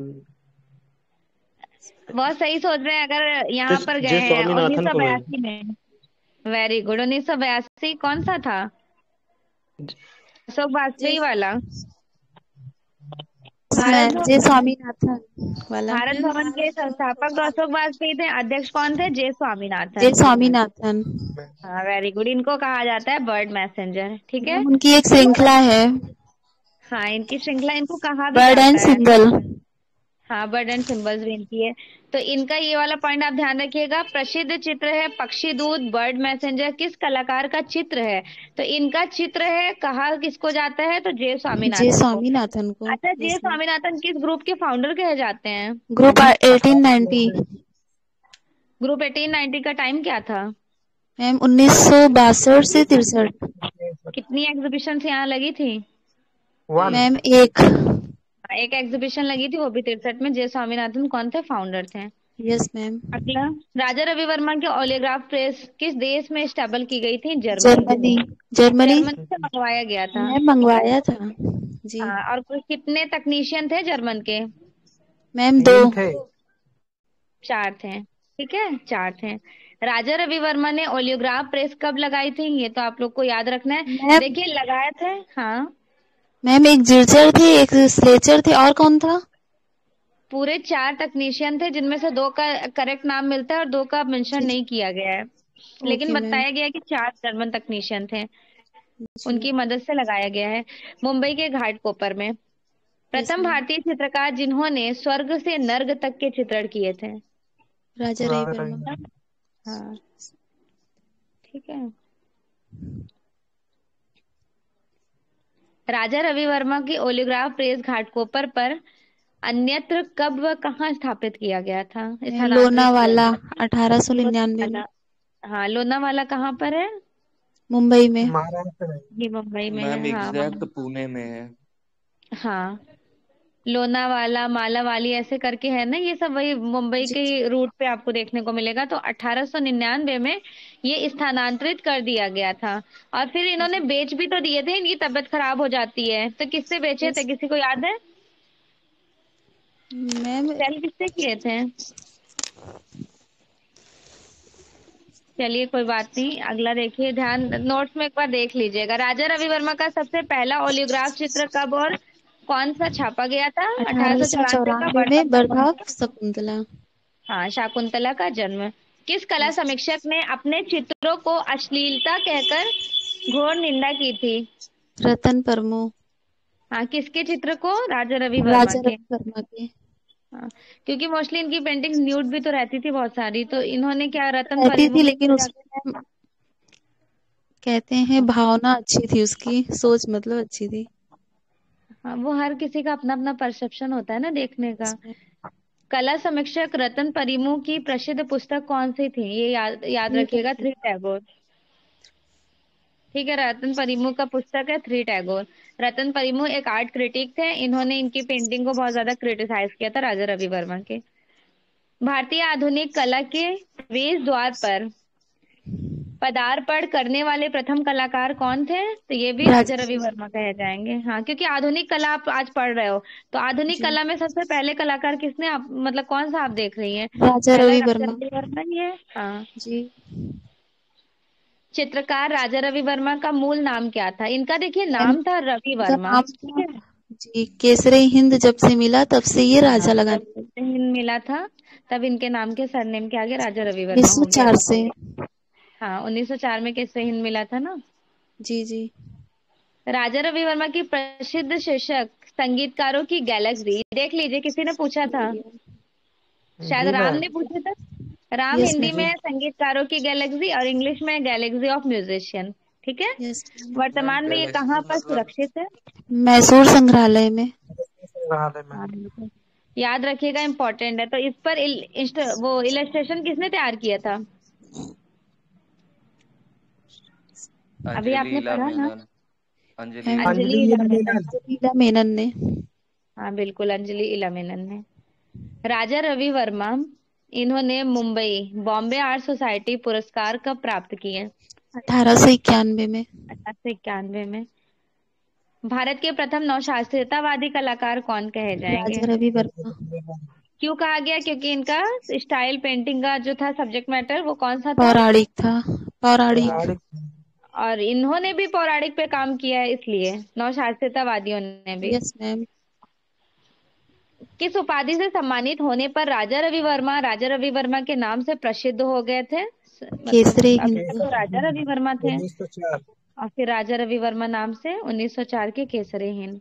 बहुत सही सोच रहे हैं, अगर यहाँ जे पर जे गए हैं उन्नीस स्वामीनाथन सौ को मैम। बयासी में। Very good. 1982 कौन सा था? अशोक जे वाजपेयी वाला। भारत मैम जे भवन स्वामीनाथन वाला। भारत भवन के संस्थापक तो अशोक वाजपेयी थे, अध्यक्ष कौन थे? जे जे स्वामीनाथन। स्वामीनाथन। हाँ वेरी गुड। इनको कहा जाता है बर्ड मैसेंजर, ठीक है। मैम उनकी एक श्रृंखला है, हाँ, इनकी श्रृंखला, इनको कहा भी बर्ड एंड जाता है। सिंगल। हाँ, बर्ड एंड सिंबल्स भी इनकी है। तो इनका ये वाला पॉइंट आप ध्यान रखिएगा। प्रसिद्ध चित्र है पक्षी दूत, बर्ड मैसेंजर, किस कलाकार का चित्र है? तो इनका चित्र है, कहा किसको जाता है? तो जे जे स्वामीनाथन को। स्वामीनाथन को। अच्छा, जे यस मैम। स्वामीनाथन किस ग्रुप के फाउंडर कहे जाते हैं? ग्रुप 1890। ग्रुप 1890 का टाइम क्या था? मैम 1962 से 63। कितनी एग्जीबिशन यहाँ लगी थी? वन। मैम एक। एक एग्जीबिशन लगी थी, वो भी 63 में। जे स्वामीनाथन कौन थे? फाउंडर थे। Yes ma'am. अगला, राजा रवि वर्मा की ओलियोग्राफ प्रेस किस देश में स्टेबल की गई थी? जर्मनी। जर्मनी। जर्मनी। जर्मनी से मंगवाया गया था। मैम मंगवाया था। जी। हाँ, और कितने तकनीशियन थे जर्मन के? मैम 2। 3 थे। 4 थे। ठीक है, 4 थे। राजा रवि वर्मा ने ओलियोग्राफ प्रेस कब लगाई थी, ये तो आप लोग को याद रखना है। मैम। देखिए, लगाए थे। हाँ, मैम एक जिर्जर थे, एक स्लेचर थे, और कौन था? पूरे 4 तकनीशियन थे, जिनमें से 2 का करेक्ट नाम मिलता है और 2 का मेंशन जी जी। नहीं किया गया है, लेकिन ओके मैम। बताया गया है कि 4 जर्मन तकनीशियन थे। जी। उनकी मदद से लगाया गया है। मुंबई के घाटकोपर में यस प्रथम मैम। भारतीय चित्रकार जिन्होंने स्वर्ग से नर्क तक के चित्रण किए थे। राजा रवि राजा वर्मा। रवि। हाँ, ठीक है। राजा रवि वर्मा की ओलियोग्राफ प्रेस घाटकोपर पर अन्यत्र कब व कहाँ स्थापित किया गया था, स्थानांतरित किया लोनावाला गया था? 1899 में। लोनावाला। हाँ, लोनावाला कहाँ पर है? मुंबई में। महाराष्ट्र में। ये मुंबई में मैम है, हाँ एग्जैक्ट पुणे में है। हाँ, लोनावाला, मालावाली ऐसे करके है ना, ये सब वही मुंबई जी के रूट पे आपको देखने को मिलेगा। तो 1899 में ये स्थानांतरित कर दिया गया था। और फिर इन्होंने जी। बेच भी तो दिए थे, इनकी तबीयत खराब हो जाती है तो किससे बेचे थे, यस किसी को याद है? मैम। सेल किससे किए थे? चलिए कोई बात नहीं, अगला देखिए, ध्यान नोट्स में एक बार देख लीजिएगा। राजा रवि वर्मा का सबसे पहला ओलियोग्राफ चित्र कब और कौन सा छापा गया था? 1894 का 1894 बर्थ में of birth of Shakuntala. Shakuntala. हाँ, शाकुंतला का जन्म। किस कला यस। समीक्षक ने अपने चित्रों को अश्लीलता कहकर घोर निंदा की थी? रतन परमो। हाँ, किसके चित्र को? राजा रवि वर्मा राजा के। रवि वर्मा के। हाँ, क्योंकि मोस्टली इनकी पेंटिंग न्यूड भी तो रहती थी बहुत सारी, तो इन्होंने क्या रतन रहती परिमु थी, के लेकिन ऊपर उसमें मैम कहते हैं हाँ, भावना अच्छी थी, उसकी सोच मतलब अच्छी थी। हाँ, वो हर किसी का अपना अपना परसेप्शन होता है ना देखने का। इसमें कला समीक्षक रतन परिमु की प्रसिद्ध पुस्तक कौन सी थी? ये याद याद थ्री रखिएगा, टैगोर। थ्री टैगोर। ठीक है, रतन परिमु का पुस्तक है थ्री टैगोर। रतन परिमु एक आर्ट क्रिटिक थे, इन्होंने इनकी पेंटिंग को बहुत ज्यादा क्रिटिसाइज किया था राजा रवि वर्मा के। भारतीय आधुनिक कला के प्रवेश द्वार पर पदार्पण करने वाले प्रथम कलाकार कौन थे? तो ये भी राजा राजा रवि रवि। वर्मा कहे जाएंगे। हाँ, क्योंकि आधुनिक कला आप आज पढ़ रहे हो, तो आधुनिक जी। कला में सबसे पहले कलाकार किसने, आप मतलब कौन सा आप देख रही हैं? राजा पहला रवि राजा वर्मा। रवि वर्मा ही है। हाँ। जी। चित्रकार राजा रवि वर्मा का मूल नाम क्या था? इनका देखिए मैम नाम था रवि इनका वर्मा, नाम ठीक था। है। जी, केसरी हिंद जब से मिला तब से ये हाँ, राजा जब लगाने लगे। से हिंद मिला था तब इनके नाम के सरनेम के आगे राजा रवि वर्मा हो गया 1904 था। से। हाँ, 1904 में कैसे हिंद मिला था ना। जी जी। राजा रवि वर्मा की प्रसिद्ध शीर्षक संगीतकारों की गैलेक्सी, देख लीजिए, किसी ने पूछा था, शायद जी राम मैम। ने पूछा था। Ram yes Hindi ma'am. में है संगीतकारों की गैलेक्सी और इंग्लिश में गैलेक्सी ऑफ म्यूजिशियन, ठीक है। Yes ma'am. मैम वर्तमान में ये गैलेक्सी कहाँ पर मतलब सुरक्षित है? मैसूर संग्रहालय में। संग्रहालय में। हाँ, बिल्कुल। याद रखिएगा, इम्पोर्टेंट है। तो इस पर वो इलस्ट्रेशन किसने तैयार किया था? अभी अंजलि आपने इला पढ़ा ना, मेनन। अंजलि मैम इला अंजलि अंजलि मेनन। इलामेनन। मेनन। लीला मेनन ने। हाँ बिल्कुल, अंजलि इलामेनन ने। राजा रवि वर्मा, इन्होंने मुंबई बॉम्बे आर्ट सोसाइटी पुरस्कार कब प्राप्त किए? 1891 में। 1891 में। भारत के प्रथम नवशास्त्रीयतावादी कलाकार कौन कहे जाएंगे? राजा रवि वर्मा। क्यों कहा गया? क्योंकि इनका स्टाइल पेंटिंग का जो था सब्जेक्ट मैटर, वो कौन सा था? पौराणिक था। पौराणिक। पौराणिक। और इन्होंने भी पौराणिक पे काम किया है, इसलिए नवशास्त्रीयतावादियों ने भी। Yes ma'am. किस उपाधि से सम्मानित होने पर राजा रवि वर्मा के नाम से प्रसिद्ध हो गए थे? मतलब केसरी अभी तक हिंद। तो राजा रवि वर्मा थे, 1904। और फिर राजा रवि वर्मा नाम से 1904 के केसरी हिंद।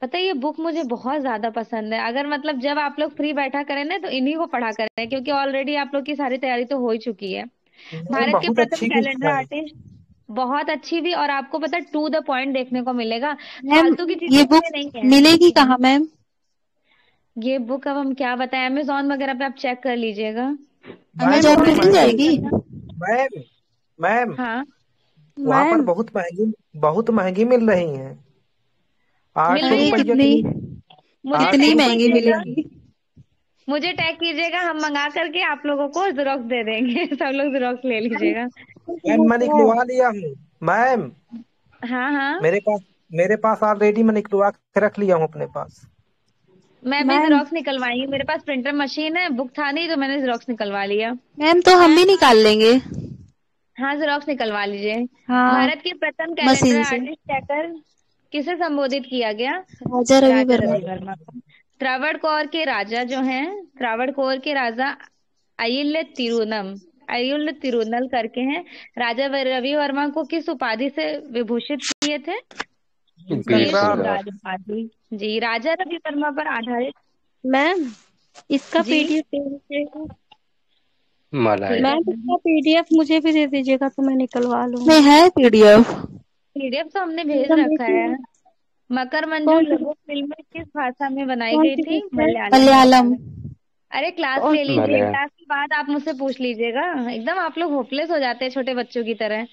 पता है, ये बुक मुझे बहुत ज्यादा पसंद है। अगर मतलब जब आप लोग फ्री बैठा करें ना, तो इन्हीं को पढ़ा करें, क्योंकि ऑलरेडी आप लोग की सारी तैयारी तो हो ही चुकी है। मैम भारत के बहुत प्रथम अच्छी बुक कैलेंडर है। आर्टिस्ट, बहुत अच्छी भी, और आपको पता टू द पॉइंट देखने को मिलेगा, मैम फालतू की चीजें ये बुक इसमें नहीं है। मिलेगी कहाँ मैम? ये बुक अब हम क्या बताएं, अमेजोन वगैरह पे आप चेक कर लीजिएगा। मैम अमेजोन बहुत पे अमेजोन मिल पे महंगी। चेक जाएगी? करना। मैम मैम हाँ, वहाँ पर मैम बहुत महंगी मिल रही हैं। आठ मिल सौ रही अरे है। रुपया कितनी, की। मुझे 800 कितनी टैग रुपए महंगी की कीजिएगा, मिलेगी। मिलेगी? मुझे टैग कीजिएगा, हम मंगा करके आप लोगों को जेरोक्स दे देंगे। सब लोग जेरोक्स ले लीजिएगा। मैम मैं निकलवा लिया हूँ। मैम हाँ हाँ, मेरे पास मेरे पास ऑलरेडी मैं निकलवा के रख लिया हूँ अपने पास। मैं भी मैम जेरोक्स निकलवाई हूँ, मेरे पास प्रिंटर मशीन है, बुक था नहीं तो मैंने जेरोक्स निकलवा लिया। मैम तो हम भी निकाल लेंगे। हाँ, जेरोक्स निकलवा लीजिए। हाँ, भारत के प्रथम कैलेंडर मशीन से। आर्टिस्ट कहकर किसे संबोधित किया गया? राजा रवि राजा वर्मा। रवि वर्मा को। त्रावणकोर के राजा जो हैं, त्रावणकोर के राजा अय्युल तिरुनल करके हैं। राजा रवि वर्मा को किस उपाधि से विभूषित किए थे? वीर वीर सम्राट। सम्राट। सम्राट उपाधि। जी, राजा रवि वर्मा पर आधारित। मैम इसका जी, पीडीएफ दे दीजिएगा। मलाई। ठीक है, मैम इसका पीडीएफ मुझे भी दे दीजिएगा तो मैं निकलवा में लूंगी। है पीडीएफ। पीडीएफ तो हमने भेज मैडम रखा है। देखिए मकर मंजू कौन सी लघु फिल्म किस भाषा में बनाई कौन गई सी थी? फिल्म है? मलयालम मलयालम। भाषा। अरे क्लास कौन ले सी लीजिए, मलयालम। क्लास के बाद आप मुझसे पूछ लीजिएगा। एकदम आप लोग होपलेस हो जाते हैं छोटे बच्चों की तरह।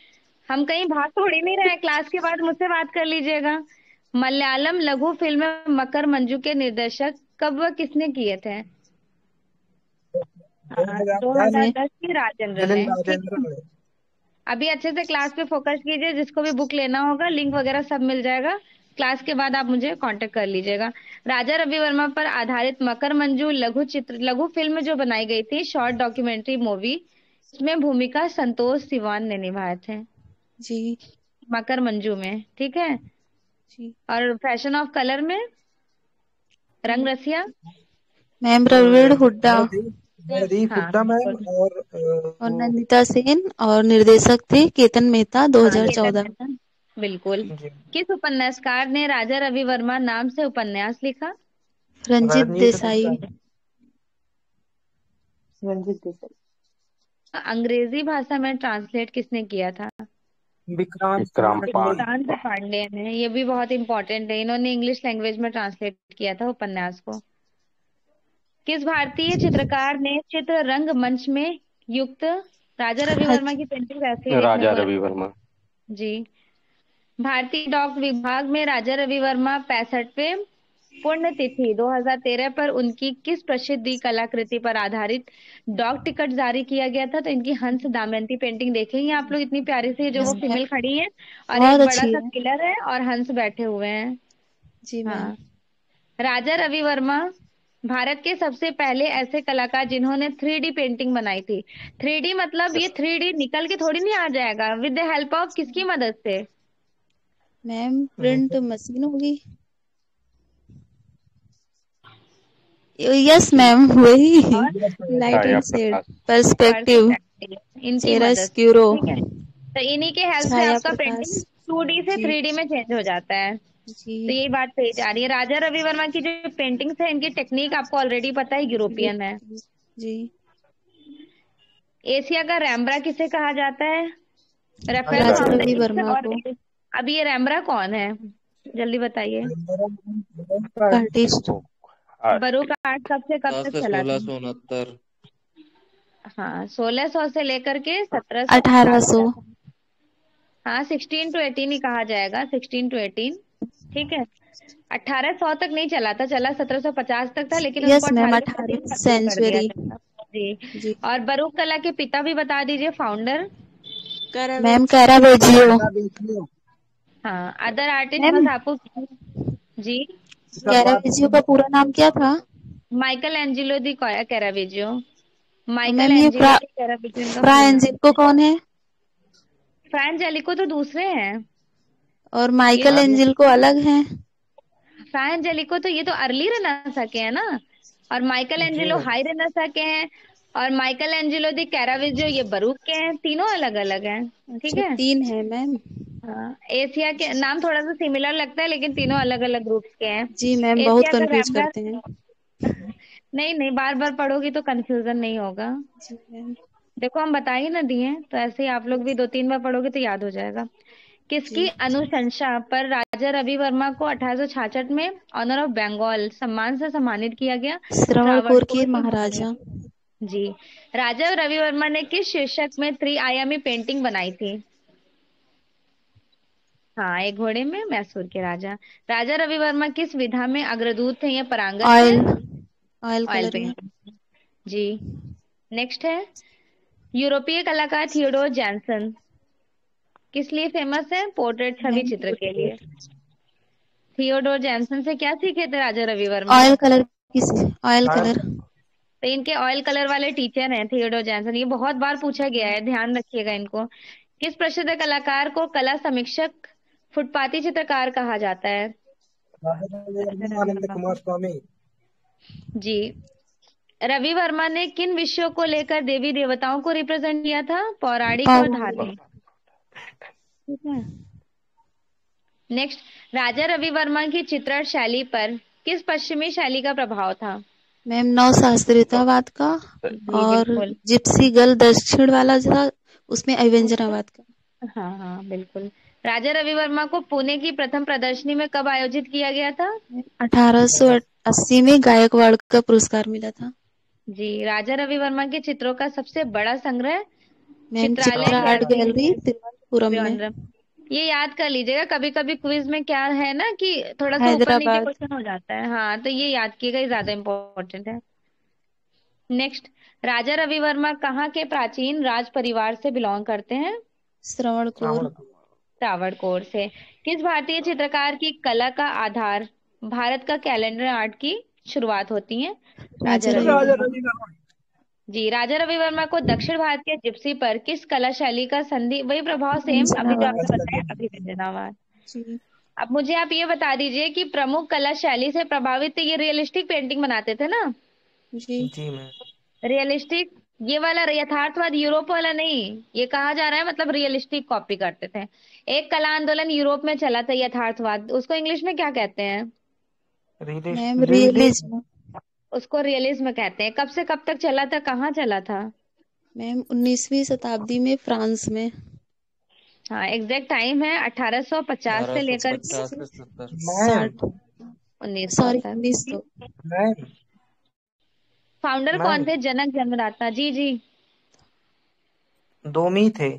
हम कहीं भाग थोड़ी नहीं रहे हैं, क्लास के बाद मुझसे बात कर लीजिएगा। मलयालम लघु फिल्म मकर मंजू के निर्देशक कब व किसने किए थे? हाँ, 10 में। 2010 की राजेंद्र ने, ठीक है। अभी अच्छे से क्लास पे फोकस कीजिए, जिसको भी बुक लेना होगा लिंक वगैरह सब मिल जाएगा। क्लास के बाद आप मुझे कांटेक्ट कर लीजिएगा। राजा रवि वर्मा पर आधारित मकर मंजू लघु फिल्म जो बनाई गई थी, शॉर्ट डॉक्यूमेंट्री मूवी, इसमें भूमिका संतोष सिवान ने निभाए थे जी मकर मंजू में, ठीक है। जी। और फैशन ऑफ कलर में रंग रसिया। मैम रणवीर हुड्डा जयदीप हाँ हुड्डा मैम बिल्कुल। और और वो नंदिता सेन, और निर्देशक थे केतन मेहता, हाँ केतन 2014। मेहता, बिल्कुल। जी किस उपन्यासकार ने राजा रवि वर्मा नाम से उपन्यास लिखा? रंजीत रजनीश देसाई। रंजीत देसाई। अंग्रेजी भाषा में ट्रांसलेट किसने किया था? विक्रांत विक्रांत पांडे पाल। विक्रांत पांडे ने। ये भी बहुत इंपॉर्टेंट है, इन्होंने इंग्लिश लैंग्वेज में ट्रांसलेट किया था उपन्यास को। किस भारतीय चित्रकार ने चित्र रंगमंच में युक्त राजा रवि वर्मा की पेंटिंग ऐसे ही देखने राजा को? रवि वर्मा। जी। भारतीय डाक विभाग में राजा रवि वर्मा 65वें पुण्यतिथि 2013 पर उनकी किस प्रसिद्ध कलाकृति पर आधारित डाक टिकट जारी किया गया था? तो इनकी हंस दमयंती पेंटिंग देखेंगे आप लोग, इतनी प्यारी सी, जो वो यस मैम, फीमेल खड़ी है और बहुत एक बड़ा अच्छी सा है। पिलर है और हंस बैठे हुए हैं। जी मैम। हाँ। राजा रवि वर्मा भारत के सबसे पहले ऐसे कलाकार जिन्होंने 3D पेंटिंग बनाई थी। 3D मतलब ये 3D निकल के थोड़ी नहीं आ जाएगा, विद द हेल्प ऑफ किसकी मदद से? मैम प्रिंट मशीन होगी। यस मैम, वही। और लाइट छाया एंड शेड, प्रकाश। पर्सपेक्टिव, पर्सपेक्टिव, इनकी मदद से, चेरास्क्यूरो, ठीक है। तो इन्हीं के हेल्प से छाया आपका पेंटिंग प्रकाश। 2D से जी 3D में चेंज हो जाता है। जी तो यही बात सही जा रही है। राजा रवि वर्मा की जो पेंटिंग्स है, इनकी टेक्निक आपको ऑलरेडी पता है, यूरोपियन है। जी। एशिया का रैम्ब्रा किसे कहा जाता है? राफेल राजा फाउंटेन रवि किसे? वर्मा और को। अभी ये रैम्ब्रा कौन है, जल्दी बताइए। आर्टिस्ट। वो आर्ट। बरूक आर्ट कब से कब 10 तक से चला था? 1669। हाँ, 1600 से लेकर के 1750 1800। तक। हाँ, 16 to 18 ही कहा जाएगा, 16 to 18, ठीक है। 1800 तक नहीं चला था, चला 1750 तक था, लेकिन उसको यस मैम, 1830 में 18वीं खत्म कर दिया सेंचुरी। था। जी। जी और बरूक कला के पिता भी बता दीजिए, फाउंडर। Ma'am, Caravaggio. हाँ, अदर आर्टिस्ट मैम बस आपको। जी। कैरावेजियो का पूरा नाम क्या था? माइकल एंजिलो दी कैरावेजियो। और माइकल मैम ये एंजिलो दी कैरावेजियो का फ्रा फुल नाम। एंजिल्को कौन है? फ्रैंच जेलिको तो दूसरे हैं। और ये माइकल तो एंजिल्को अलग हैं? फ्रैंच जेलिको तो ये तो अर्ली रेनेसां के हैं ना। और माइकल जी एंजिलो मैम हाई रेनेसां के हैं। और माइकल एंजिलो दी कैरावेजियो ये बरूक के हैं, तीनों अलग अलग हैं, ठीक अच्छा, है। 3 है मैम। हाँ, एशिया के नाम थोड़ा सा सिमिलर लगता है, लेकिन तीनों अलग अलग ग्रुप्स के हैं। जी मैम, बहुत एशिया का कंफ्यूज रैम्ब्रा। करते हैं। नहीं नहीं, बार बार पढ़ोगी तो कंफ्यूजन नहीं होगा। जी मैम। देखो हम बता ही ना दिए, तो ऐसे ही आप लोग भी 2-3 बार पढ़ोगे तो याद हो जाएगा। किसकी जी, अनुशंसा पर राजा रवि वर्मा को 1866 में ऑनर ऑफ बंगाल सम्मान से सम्मानित किया गया? श्रवणकोर के त्रावणकोर के महाराजा। महाराज। जी। राजा रवि वर्मा ने किस शीर्षक में त्रिआयामी पेंटिंग बनाई थी? हाँ, एक घोड़े में मैसूर के राजा। राजा रवि वर्मा किस विधा में अग्रदूत थे या पारंगत थे? ऑयल ऑयल ऑयल कलर में। पेंटिंग। जी। नेक्स्ट है, यूरोपीय कलाकार थियोडोर जैनसन किस लिए फेमस है? पोर्ट्रेट, छवि मैम चित्र के लिए। थियोडोर जैनसन से क्या सीखे थे राजा रवि वर्मा? ऑयल कलर, किस ऑयल कलर। तो इनके ऑयल कलर वाले टीचर हैं थियोडोर जैनसन, ये बहुत बार पूछा गया है, ध्यान रखिएगा इनको। किस प्रसिद्ध कलाकार को कला समीक्षक फुटपाती चित्रकार कहा जाता है? राजा रवि आनंद वर्मा कुमार को। स्वामी। जी। रवि वर्मा ने किन विषयों को लेकर देवी देवताओं को रिप्रेजेंट किया था? पौराणिक और पौराणिक। धार्मिक, ठीक है। नेक्स्ट, राजा रवि वर्मा की चित्रण शैली पर किस पश्चिमी शैली का प्रभाव था? मैम नव शास्त्रीयतावाद का। जी और बिल्कुल। जिप्सी गर्ल दक्षिण वाला जो था, उसमें अव्यंजनावाद का। हाँ हाँ बिल्कुल। राजा रवि वर्मा को पुणे की प्रथम प्रदर्शनी में कब आयोजित किया गया था? 1880 में गायकवाड़ का पुरस्कार मिला था। जी। राजा रवि वर्मा के चित्रों का सबसे बड़ा संग्रह ma'am Chitralaya Chitra art gallery gallery Thiruvananthapuram में, त्रिवेंद्रम। ये याद कर लीजिएगा, कभी कभी क्विज में क्या है ना कि थोड़ा सा ऊपर नीचे हैदराबाद। क्वेश्चन हो जाता है। हाँ, तो ये याद कीजिएगा, ये ज्यादा इम्पोर्टेंट है। नेक्स्ट, राजा रवि वर्मा कहाँ के प्राचीन राज परिवार से बिलोंग करते हैं? श्रवणकोर। त्रावणकोर से। किस भारतीय चित्रकार की कला का आधार भारत का कैलेंडर आर्ट की शुरुआत होती है? राजा राजा रवि रवि वर्मा। वर्मा। जी। राजा रवि वर्मा को दक्षिण भारत के जिप्सी पर किस कला शैली का संधि वही प्रभाव सेम अभी जो आपने अंजनाबाद। बताया अभिव्यंजनावाद। जी अब मुझे आप ये बता दीजिए कि प्रमुख कला शैली से प्रभावित ये रियलिस्टिक पेंटिंग बनाते थे ना? जी जी मैम। रियलिस्टिक, ये वाला यथार्थवाद यूरोप वाला नहीं, ये कहा जा रहा है मतलब रियलिस्टिक कॉपी करते थे। एक कला आंदोलन यूरोप में चला था यथार्थवाद, उसको इंग्लिश में क्या कहते हैं? Ma'am realism. उसको रियलिज्म कहते हैं। कब से कब तक चला था, कहाँ चला था? मैम 19वीं शताब्दी में फ्रांस में। हाँ, एग्जैक्ट टाइम है 1850 से लेकर के 1850 से 70। 60 सॉरी 1900 तक। 1900। मैम फाउंडर कौन थे? जनक जन्मदाता। जी जी। दोमी थे।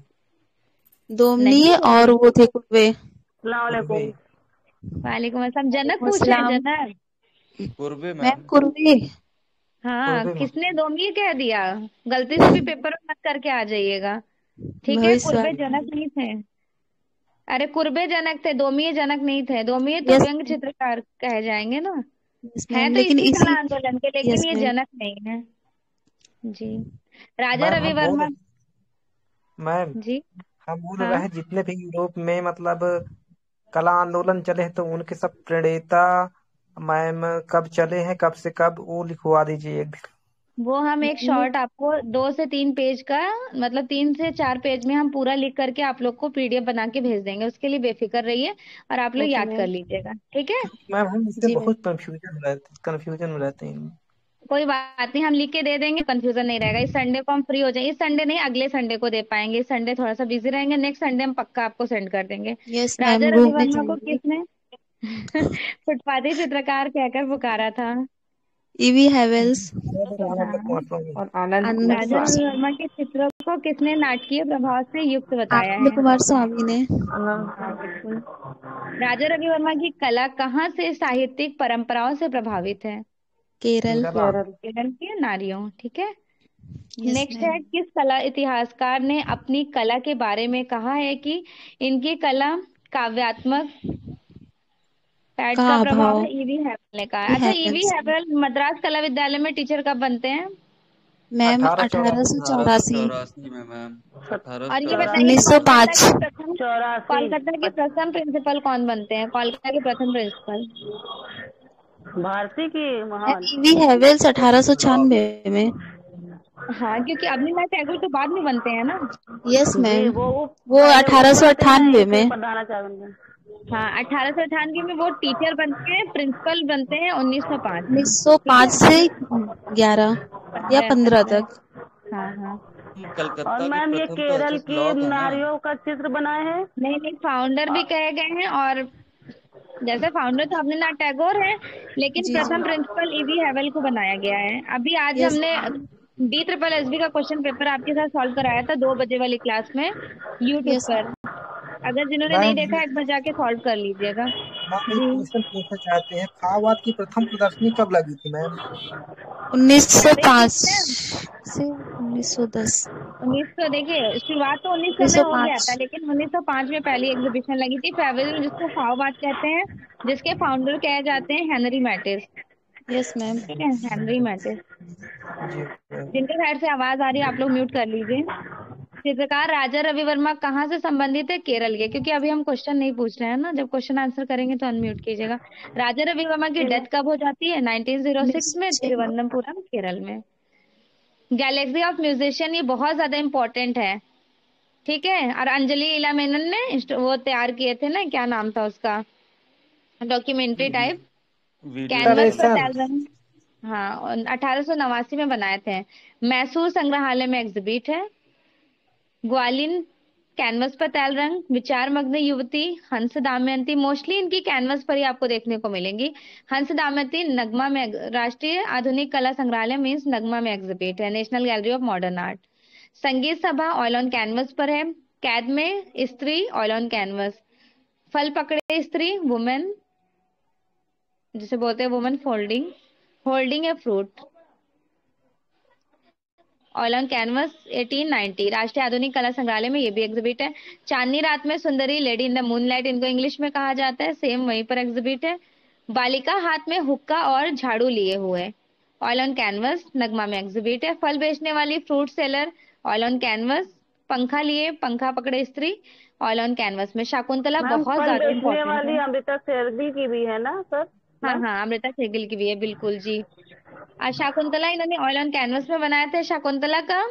दोमनी नहीं, और वो थे कुर्वे। कुर्वे। वालेकुम अस्सलाम। जनक पूछ रहे हैं, सलाम। जनक। पूर्वे मैम मैम। कुर्वे। हाँ, कुर्वे में। किसने दोमी कह दिया? गलती से भी पेपर में मत करके आ जाइएगा, ठीक है? कुर्बे भविष्यवाणी। जनक नहीं थे। अरे कुर्बे जनक थे, दोमी जनक नहीं थे। दोमी तो यस व्यंग चित्रकार कहे जाएंगे ना। यस है मैम, तो लेकिन इसी इसी। कला आंदोलन के, लेकिन यस ये मैम। जनक नहीं है। जी। राजा मैम रवि वर्मा। मैम जी। हम बोल हाँ, रहे हैं जितने भी यूरोप में मतलब कला आंदोलन चले तो उनके सब प्रणेता मैम कब चले हैं, कब से कब, वो लिखवा दीजिए एक दिन। वो हम एक शॉर्ट आपको 2 से 3 पेज का, मतलब 3 से 4 पेज में हम पूरा लिख करके आप लोग को पीडीएफ बना के भेज देंगे। उसके लिए बेफिक्र रहिए और आप लोग ओके याद कर मैम। लीजिएगा, ठीक है? मैम हम इससे जी मैम। बहुत कंफ्यूजन में रहते हैं। कोई बात नहीं, हम लिख के दे देंगे, कंफ्यूजन नहीं रहेगा। इस संडे को हम फ्री हो जाएंगे। इस संडे नहीं, अगले संडे को दे पाएंगे। इस संडे थोड़ा सा बिजी रहेंगे, नेक्स्ट संडे हम पक्का आपको सेंड कर देंगे। यस राजा मैम, रवि घूमने वर्मा को जाएंगे। किसने फुटपाथी चित्रकार कहकर पुकारा था? ईवी हैवेल्स। आनंद हाँ। कुमार स्वामी। और आनंद आनंद कुमार राजा कुमार रवि स्वामी। स्वामी। वर्मा के चित्रों को किसने नाटकीय प्रभाव से युक्त बताया आनंद है? कुमार स्वामी ने। हाँ, बिल्कुल। राजा रवि वर्मा की कला कहाँ से साहित्यिक परंपराओं से प्रभावित है? केरल। केरला। केरल। केरल के नारियों, ठीक है। यस नेक्स्ट है, मैम। किस कला इतिहासकार ने अपनी कला के बारे में कहा है कि इनकी कला काव्यात्मक पैट का का प्रभाव अभाव। है? ईवी हैवल ने कहा है। अच्छा, ईवी हैवेल्स। हैवल मद्रास कला विद्यालय में टीचर कब बनते हैं? मैम 1884। 1884। 1884 में मैम। और ये 1884 बताइए, में बनते हैं। 1905। कोलकाता के प्रथम प्रिंसिपल कौन बनते हैं? कोलकाता के प्रथम प्रिंसिपल। भारती की मैम महान। ईवी हैवेल्स 1896 में। हाँ, क्योंकि अभिनीत टैगोर तो बाद में बनते हैं ना। यस जी, मैम। वो वो पहले बनते हैं, 1898 इसे में। प्रधानाचार्य। हाँ, 1898 में वो टीचर बनते हैं, प्रिंसिपल बनते हैं 1905 में, ठीक 1905 है? से 11 या 15 तक 15 में। तक। हाँ हाँ। और कलकत्ता के मैम ये प्रथम तो केरल एच.एस. की लॉ थे ना। नारियों का चित्र बनाए हैं। नहीं नहीं, फाउंडर भी कहे गए हैं, और जैसे फाउंडर तो अभिनीत टैगोर है, लेकिन जी जी। प्रथम प्रिंसिपल ईवी हैवल को बनाया गया है। अभी आज यस हमने DSSS का क्वेश्चन पेपर आपके साथ सॉल्व कराया था 2 बजे वाली क्लास में, यूट्यूब यस पर। अगर जिन्होंने नहीं मैम देखा, एक बार जाके सॉल्व कर लीजिएगा। मैम एक जी। क्वेश्चन पूछना चाहते हैं, फाववाद की प्रथम प्रदर्शनी कब लगी थी मैम? 1905 देखिए, से 1910। 1900, देखिए शुरुआत तो 1900 में हो गया 1905। था, लेकिन 1905 में पहली एग्जीबिशन लगी थी फेब्रुअरी में, जिसको फाववाद कहते हैं, जिसके फाउंडर कहे जाते हैं हेनरी मैटिस। Yes ma'am. ठीक है, हेनरी मैटिस। जी मैम। जिनके साइड से आवाज आ रही है, आप लोग म्यूट कर लीजिए। चित्रकार राजा रवि वर्मा कहाँ से संबंधित है? केरल के, क्योंकि अभी हम क्वेश्चन नहीं पूछ रहे हैं ना, जब क्वेश्चन आंसर करेंगे तो अनम्यूट कीजिएगा। राजा रवि वर्मा की डेथ कब हो जाती है? 1906 में, 1906 में। तिरुवनंतपुरम, केरल में। गैलेक्सी ऑफ म्यूजिशियन, ये बहुत ज्यादा इंपॉर्टेंट है, ठीक है? और अंजलि इला मेनन ने वो तैयार किए थे ना, क्या नाम था उसका, डॉक्यूमेंट्री टाइप, वीडियो कैनवस पर नरेशन। टैलन। हाँ, 1889 में बनाए थे। मैसूर संग्रहालय में एग्जिबिट है। ग्वालिन कैनवस पर तैल रंग, विचार मग्न युवती, हंस दमयंती, मोस्टली इनकी कैनवस पर ही आपको देखने को मिलेंगी। हंस दमयंती नगमा में, राष्ट्रीय आधुनिक कला संग्रहालय मीन्स नगमा में एग्जिबिट है, national gallery of modern art. संगीत सभा ऑयल ऑन कैनवस पर है। कैद में स्त्री ऑयल ऑन कैनवस। फल पकड़े स्त्री वुमेन, जिसे बोलते हैं women folding, holding a fruit, oil on canvas 1890, राष्ट्रीय आधुनिक कला संग्रहालय में ये भी एग्जिबिट है। चांदनी रात में सुंदरी, लेडी इन द मूनलाइट इनको इंग्लिश में कहा जाता है, सेम वहीं पर एग्जिबिट है। बालिका हाथ में हुक्का और झाड़ू लिए हुए, ऑयल ऑन कैनवस नगमा में एग्जिबिट है। फल बेचने वाली fruit seller, oil on canvas. पंखा लिए, पंखा पकड़े स्त्री, ऑयल ऑन कैनवस में। शाकुंतला मैम बहुत फल ज्यादा बेचने इंपॉर्टेंट वाली है। अमृता शेरगिल की भी है ना सर? हाँ मैम हाँ, अमृता शेरगिल की भी है, बिल्कुल जी। शाकुंतला इन्होंने ऑयल ऑन कैनवस में बनाया था। शाकुंतला का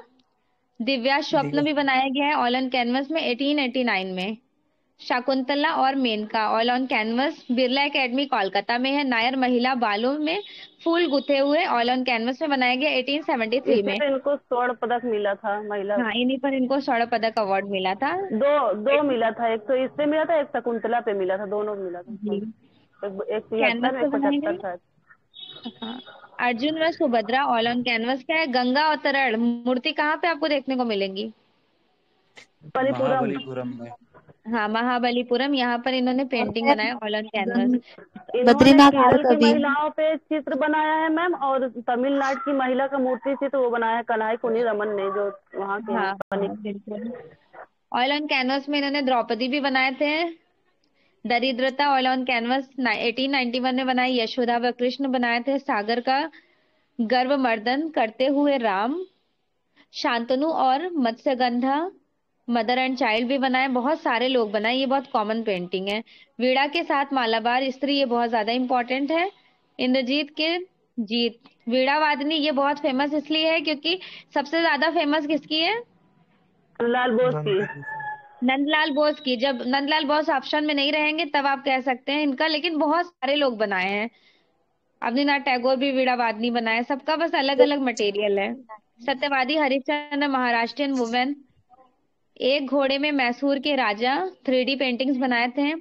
दिव्या स्वप्न दिव्या भी बनाया गया है ऑयल ऑन कैनवस में 1889 में। शाकुंतला और Menaka oil on canvas Birla Academy Kolkata में है। नायर महिला बालों में फूल गुथे हुए ऑयल ऑन कैनवस में बनाया गया 1873 इसी में। पे इनको स्वर्ण पदक मिला था महिला। हाँ, इन्हीं पर इनको स्वर्ण पदक अवार्ड मिला था। दो दो मिला था, एक तो इससे मिला था, एक शकुंतला पे मिला था, दोनों मिला जी, था। एक कैनवस 73 पे एक बनाएंगे। 75 शायद। हाँ, अर्जुन व सुभद्रा ऑयल ऑन कैनवस का है। गंगा अवतरण मूर्ति कहाँ पे आपको देखने को मिलेंगी? बलिपुरम। महाबलीपुरम में। हाँ, महाबलीपुरम, यहाँ पर इन्होंने और पेंटिंग मैम बनाया ऑयल ऑन कैनवस। इन्होंने बद्रीनाथ धाम केरल का की भी। महिलाओं पे चित्र बनाया है मैम, और तमिलनाडु की महिला का मूर्ति थी तो वो बनाया है कन्हई कुनी रमन ने, जो वहाँ के हाँ हैं हाँ, बिल्कुल। ऑयल ऑन कैनवस में इन्होंने द्रौपदी भी बनाए थे। दरिद्रता ऑयल ऑन कैनवस 1891 में बनाई। यशोदा व कृष्ण बनाए थे। सागर का गर्वमर्दन करते हुए राम। शांतनु और मत्स्यगंधा मदर एंड चाइल्ड भी बनाए। बहुत सारे लोग बनाए, ये बहुत कॉमन पेंटिंग है। वीणा के साथ मालाबार स्त्री, ये बहुत ज्यादा इंपॉर्टेंट है। इंद्रजीत के जीत, वीणा वादनी, ये बहुत फेमस इसलिए है क्योंकि सबसे ज्यादा फेमस किसकी है? लाल बोस की। नंद नंदलाल बोस की। जब नंदलाल बोस ऑप्शन में नहीं रहेंगे तब आप कह सकते हैं इनका, लेकिन बहुत सारे लोग बनाए हैं। अवनीनाथ टैगोर भी वीणा वादनी बनाए, सबका बस अलग अलग मटेरियल है। सत्यवादी हरिश्चंद्र महाराष्ट्रियन वुमेन। एक घोड़े में मैसूर के राजा 3D पेंटिंग्स बनाए थे।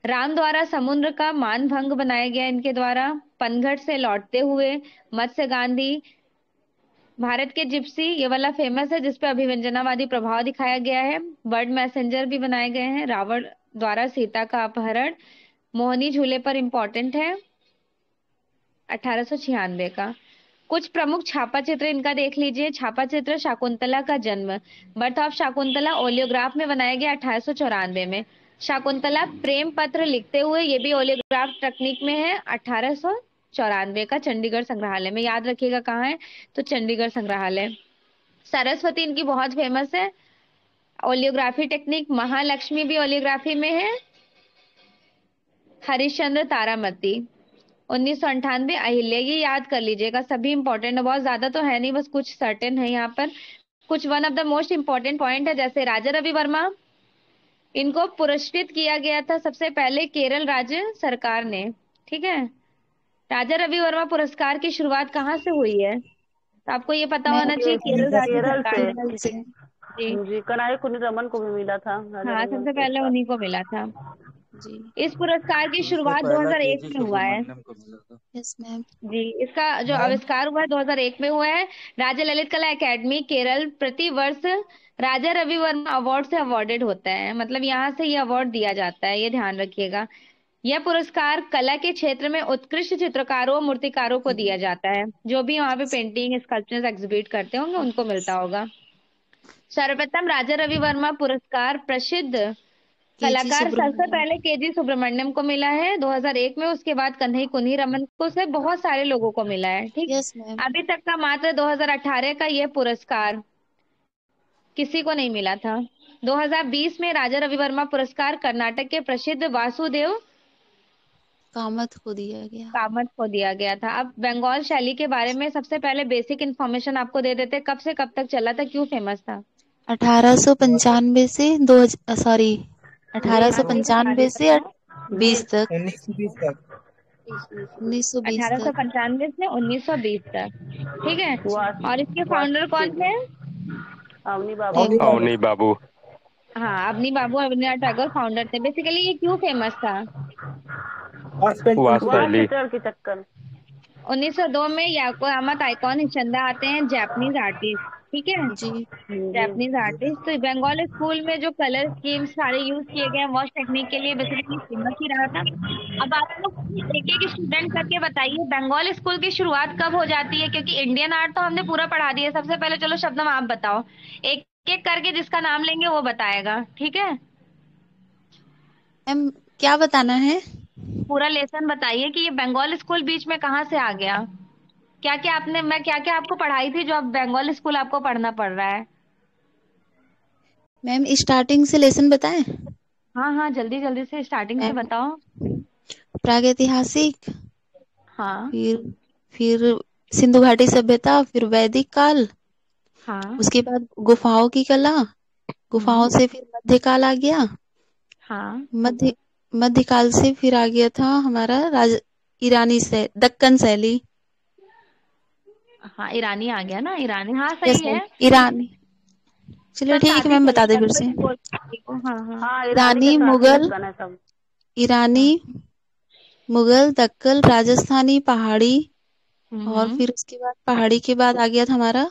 राम द्वारा समुद्र का मानभंग बनाया गया इनके द्वारा। पनघट से लौटते हुए मत्स्य गांधी। भारत के जिप्सी, ये वाला फेमस है जिसपे अभिव्यंजनावादी प्रभाव दिखाया गया है। बर्ड मैसेंजर भी बनाए गए हैं। रावण द्वारा सीता का अपहरण। मोहनी झूले पर इंपॉर्टेंट है 1896 का। कुछ प्रमुख छापा चित्र इनका देख लीजिए। छापा चित्र शाकुंतला का जन्म, बर्थ ऑफ शाकुंतला ओलियोग्राफ में बनाया गया 1894 में। शाकुंतला प्रेम पत्र लिखते हुए, ये भी ओलियोग्राफ टेक्निक में है 1894 का, चंडीगढ़ संग्रहालय में। याद रखिएगा कहाँ है, तो चंडीगढ़ संग्रहालय। सरस्वती इनकी बहुत फेमस है ओलियोग्राफी टेक्निक। महालक्ष्मी भी ओलियोग्राफी में है। हरिश्चंद्र तारामती 1998। अहिल्या, ये याद कर लीजिएगा, सभी इंपॉर्टेंट है, बहुत ज्यादा तो है नहीं, बस कुछ सर्टेन है यहाँ पर। कुछ one of the most important point है, जैसे राजा रवि वर्मा, इनको पुरस्कृत किया गया था सबसे पहले केरल राज्य सरकार ने। ठीक है, राजा रवि वर्मा पुरस्कार की शुरुआत कहाँ से हुई है? तो आपको ये पता मैम होना चाहिए, केरल राज्य केरल सरकार से। ने केरल से। जी। जी, कन्हई कुनी रमन को भी मिला था राजा हाँ, रविवर्मा सबसे पहले पुरस्कार। उन्हीं को मिला था। जी। इस पुरस्कार की उससे शुरुआत पहला 2001 केजी में हुआ है। सुब्रमण्यम को मिला था। Yes ma'am. जी, इसका जो मैम आविष्कार हुआ है 2001 में हुआ है। राज्य ललित कला एकेडमी केरल प्रति वर्ष राजा रवि वर्मा अवार्ड से अवॉर्डेड होता है, मतलब यहाँ से ये अवार्ड दिया जाता है, ये ध्यान रखिएगा। यह पुरस्कार कला के क्षेत्र में उत्कृष्ट चित्रकारों और मूर्तिकारों को दिया जाता है, जो भी वहाँ पे पेंटिंग स्कल्पचर्स एग्जिबिट करते होंगे उनको मिलता होगा। सर्वप्रथम राजा रवि वर्मा पुरस्कार प्रसिद्ध केजी कलाकार सबसे सुब्रमण्यम। पहले केजी सुब्रमण्यम को मिला है 2001 में। उसके बाद कन्हई कुन्ही रमन को, से बहुत सारे लोगों को मिला है। ठीक, यस मैम। अभी तक का मात्र 2018 का यह पुरस्कार किसी को नहीं मिला था। 2020 में राजा रवि वर्मा पुरस्कार कर्नाटक के प्रसिद्ध वासुदेव कामत को दिया गया। कामत को दिया गया था। अब बंगाल शैली के बारे में सबसे पहले बेसिक इन्फॉर्मेशन आपको दे देते, कब से कब तक चला था, क्यों फेमस था? 1895 से 1895 से 20 तक। 1920 तक। 1920 तक। 1895 से 1920 तक। ठीक है, और इसके फाउंडर कौन थे? अवनी बाबू। अवनी एवं बाबू। अवनी बाबू। हाँ, अवनी बाबू रविन्द्रनाथ टैगोर फाउंडर थे। बेसिकली ये क्यों फेमस था? आर्ट पेंटिंग की वहाँ वजह वास्तुशैली। चित्रण के चक्कर। 1902 में याकोयामा ताइकोन हिचंदा आते हैं, जापानीज आर्टिस्ट। ठीक है, जी जी। Japanese artist. तो बंगाल स्कूल में जो कलर स्कीम्स सारे यूज किए गए वॉश टेक्निक के लिए बेसिकली फेमस ही रहा था। अब आप लोग एक एक स्टूडेंट करके बताइए बंगाल स्कूल की शुरुआत कब हो जाती है, क्योंकि इंडियन आर्ट तो हमने पूरा पढ़ा दिया। सबसे पहले चलो शबनम आप बताओ, एक एक करके जिसका नाम लेंगे वो बताएगा, ठीक है? मैम, क्या बताना है? पूरा लेसन बताइए कि ये बंगाल स्कूल बीच में कहाँ से आ गया। क्या क्या आपने, मैं क्या क्या आपको पढ़ाई थी जो अब बंगाल स्कूल आपको पढ़ना पड़ रहा है? मैम, स्टार्टिंग से लेसन बताएं? हाँ हाँ, जल्दी जल्दी से स्टार्टिंग से मैम, बताओ। प्रागैतिहासिक, हाँ फिर सिंधु घाटी सभ्यता, फिर वैदिक काल, हाँ। उसके बाद गुफाओं की कला, गुफाओं हम्म। से फिर मध्यकाल आ गया, हाँ मध्य मध्यकाल से फिर आ गया था हमारा ईरानी से दक्कन शैली। हाँ, ईरानी आ गया ना, ईरानी, हाँ यस सही मैम, है। ईरानी। चलिए सब ठीक है साथ ही मैम, बता दे चलेगा, फिर कोई से। भी बोल सकती हो। हाँ हाँ। हाँ, ईरानी के ईरानी, साथ ही मुगल, दक्कन है सब। ईरानी, हाँ। मुगल, दक्कन, राजस्थानी, पहाड़ी, और हम्म। फिर उसके बाद पहाड़ी के बाद आ गया था हमारा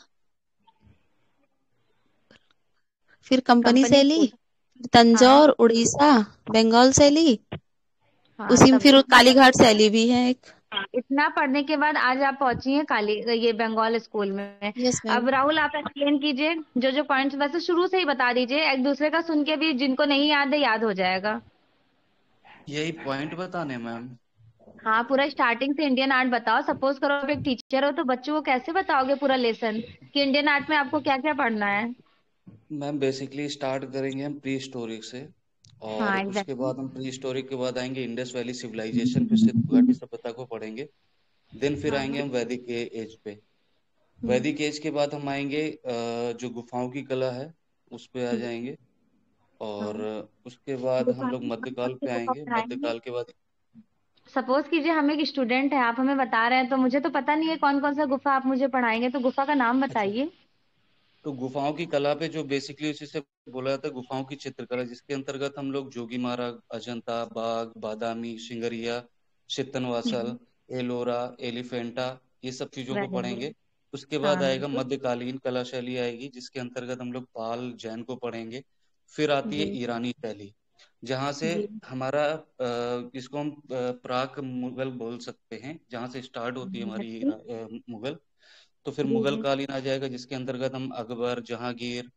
फिर कंपनी कंपनी शैली, स्कूल। फिर हाँ तंजौर, उड़ीसा, बंगाल शैली, हाँ, उसी में तब फिर इतना कालीघाट शैली भी है एक। इतना पढ़ने के बाद आज आप पहुंची हैं काली, ये बंगाल स्कूल में। Yes ma'am. अब राहुल आप एक्सप्लेन कीजिए, जो जो पॉइंट्स वैसे शुरू से ही बता दीजिए, एक दूसरे का सुन के भी जिनको नहीं याद है याद हो जाएगा। यही पॉइंट बताने मैम। हाँ, पूरा स्टार्टिंग से इंडियन आर्ट बताओ। सपोज करो आप एक टीचर हो तो बच्चों को कैसे बताओगे पूरा लेसन कि इंडियन आर्ट में आपको क्या क्या पढ़ना है? मैम बेसिकली स्टार्ट करेंगे हम प्री हिस्टोरिक से, और हाँ उसके एग्जैक्टली। बाद हम प्री हिस्टोरिक के बाद आएंगे इंडस वैली सिविलाइजेशन, फिर सिंधु घाटी सभ्यता को पढ़ेंगे। देन फिर हाँ आएंगे हाँ। हम वैदिक एज पे। हम्म। वैदिक एज के बाद हम आएंगे जो गुफाओं की कला है उस पे आ जाएंगे। और हाँ, उसके बाद हम गुफा लोग में कौन कौन मध्यकाल सी पे गुफा आएंगे। पढ़ाएंगे? मध्यकाल के बाद सपोज कीजिए हम एक स्टूडेंट है, आप हमें बता रहे हैं, तो मुझे तो पता नहीं है कौन कौन सा गुफा आप मुझे पढ़ाएंगे, तो गुफा का नाम अच्छा, बताइए। तो गुफाओं की कला पे जो बेसिकली उसी से बोला जाता है गुफाओं की चित्रकला, जिसके अंतर्गत हम लोग जोगीमारा, अजंता, बाग, बादामी, सिंगरिया, चित्तनवासल, हम्म। एलोरा, एलिफेंटा, ये सब चीजों को वेरी पढ़ेंगे। गुड। उसके हाँ बाद आएगा बिल्कुल। मध्यकालीन कला शैली आएगी, जिसके अंतर्गत हम लोग पाल, जैन को पढ़ेंगे। फिर आती है जी ईरानी शैली, जहाँ से जी। हमारा इसको हम प्राक मुगल बोल सकते हैं, जहाँ से स्टार्ट होती है हमारी जी मुगल। तो फिर जी। मुगल जी कालीन आ जाएगा, जिसके अंतर्गत हम अकबर, जहांगीर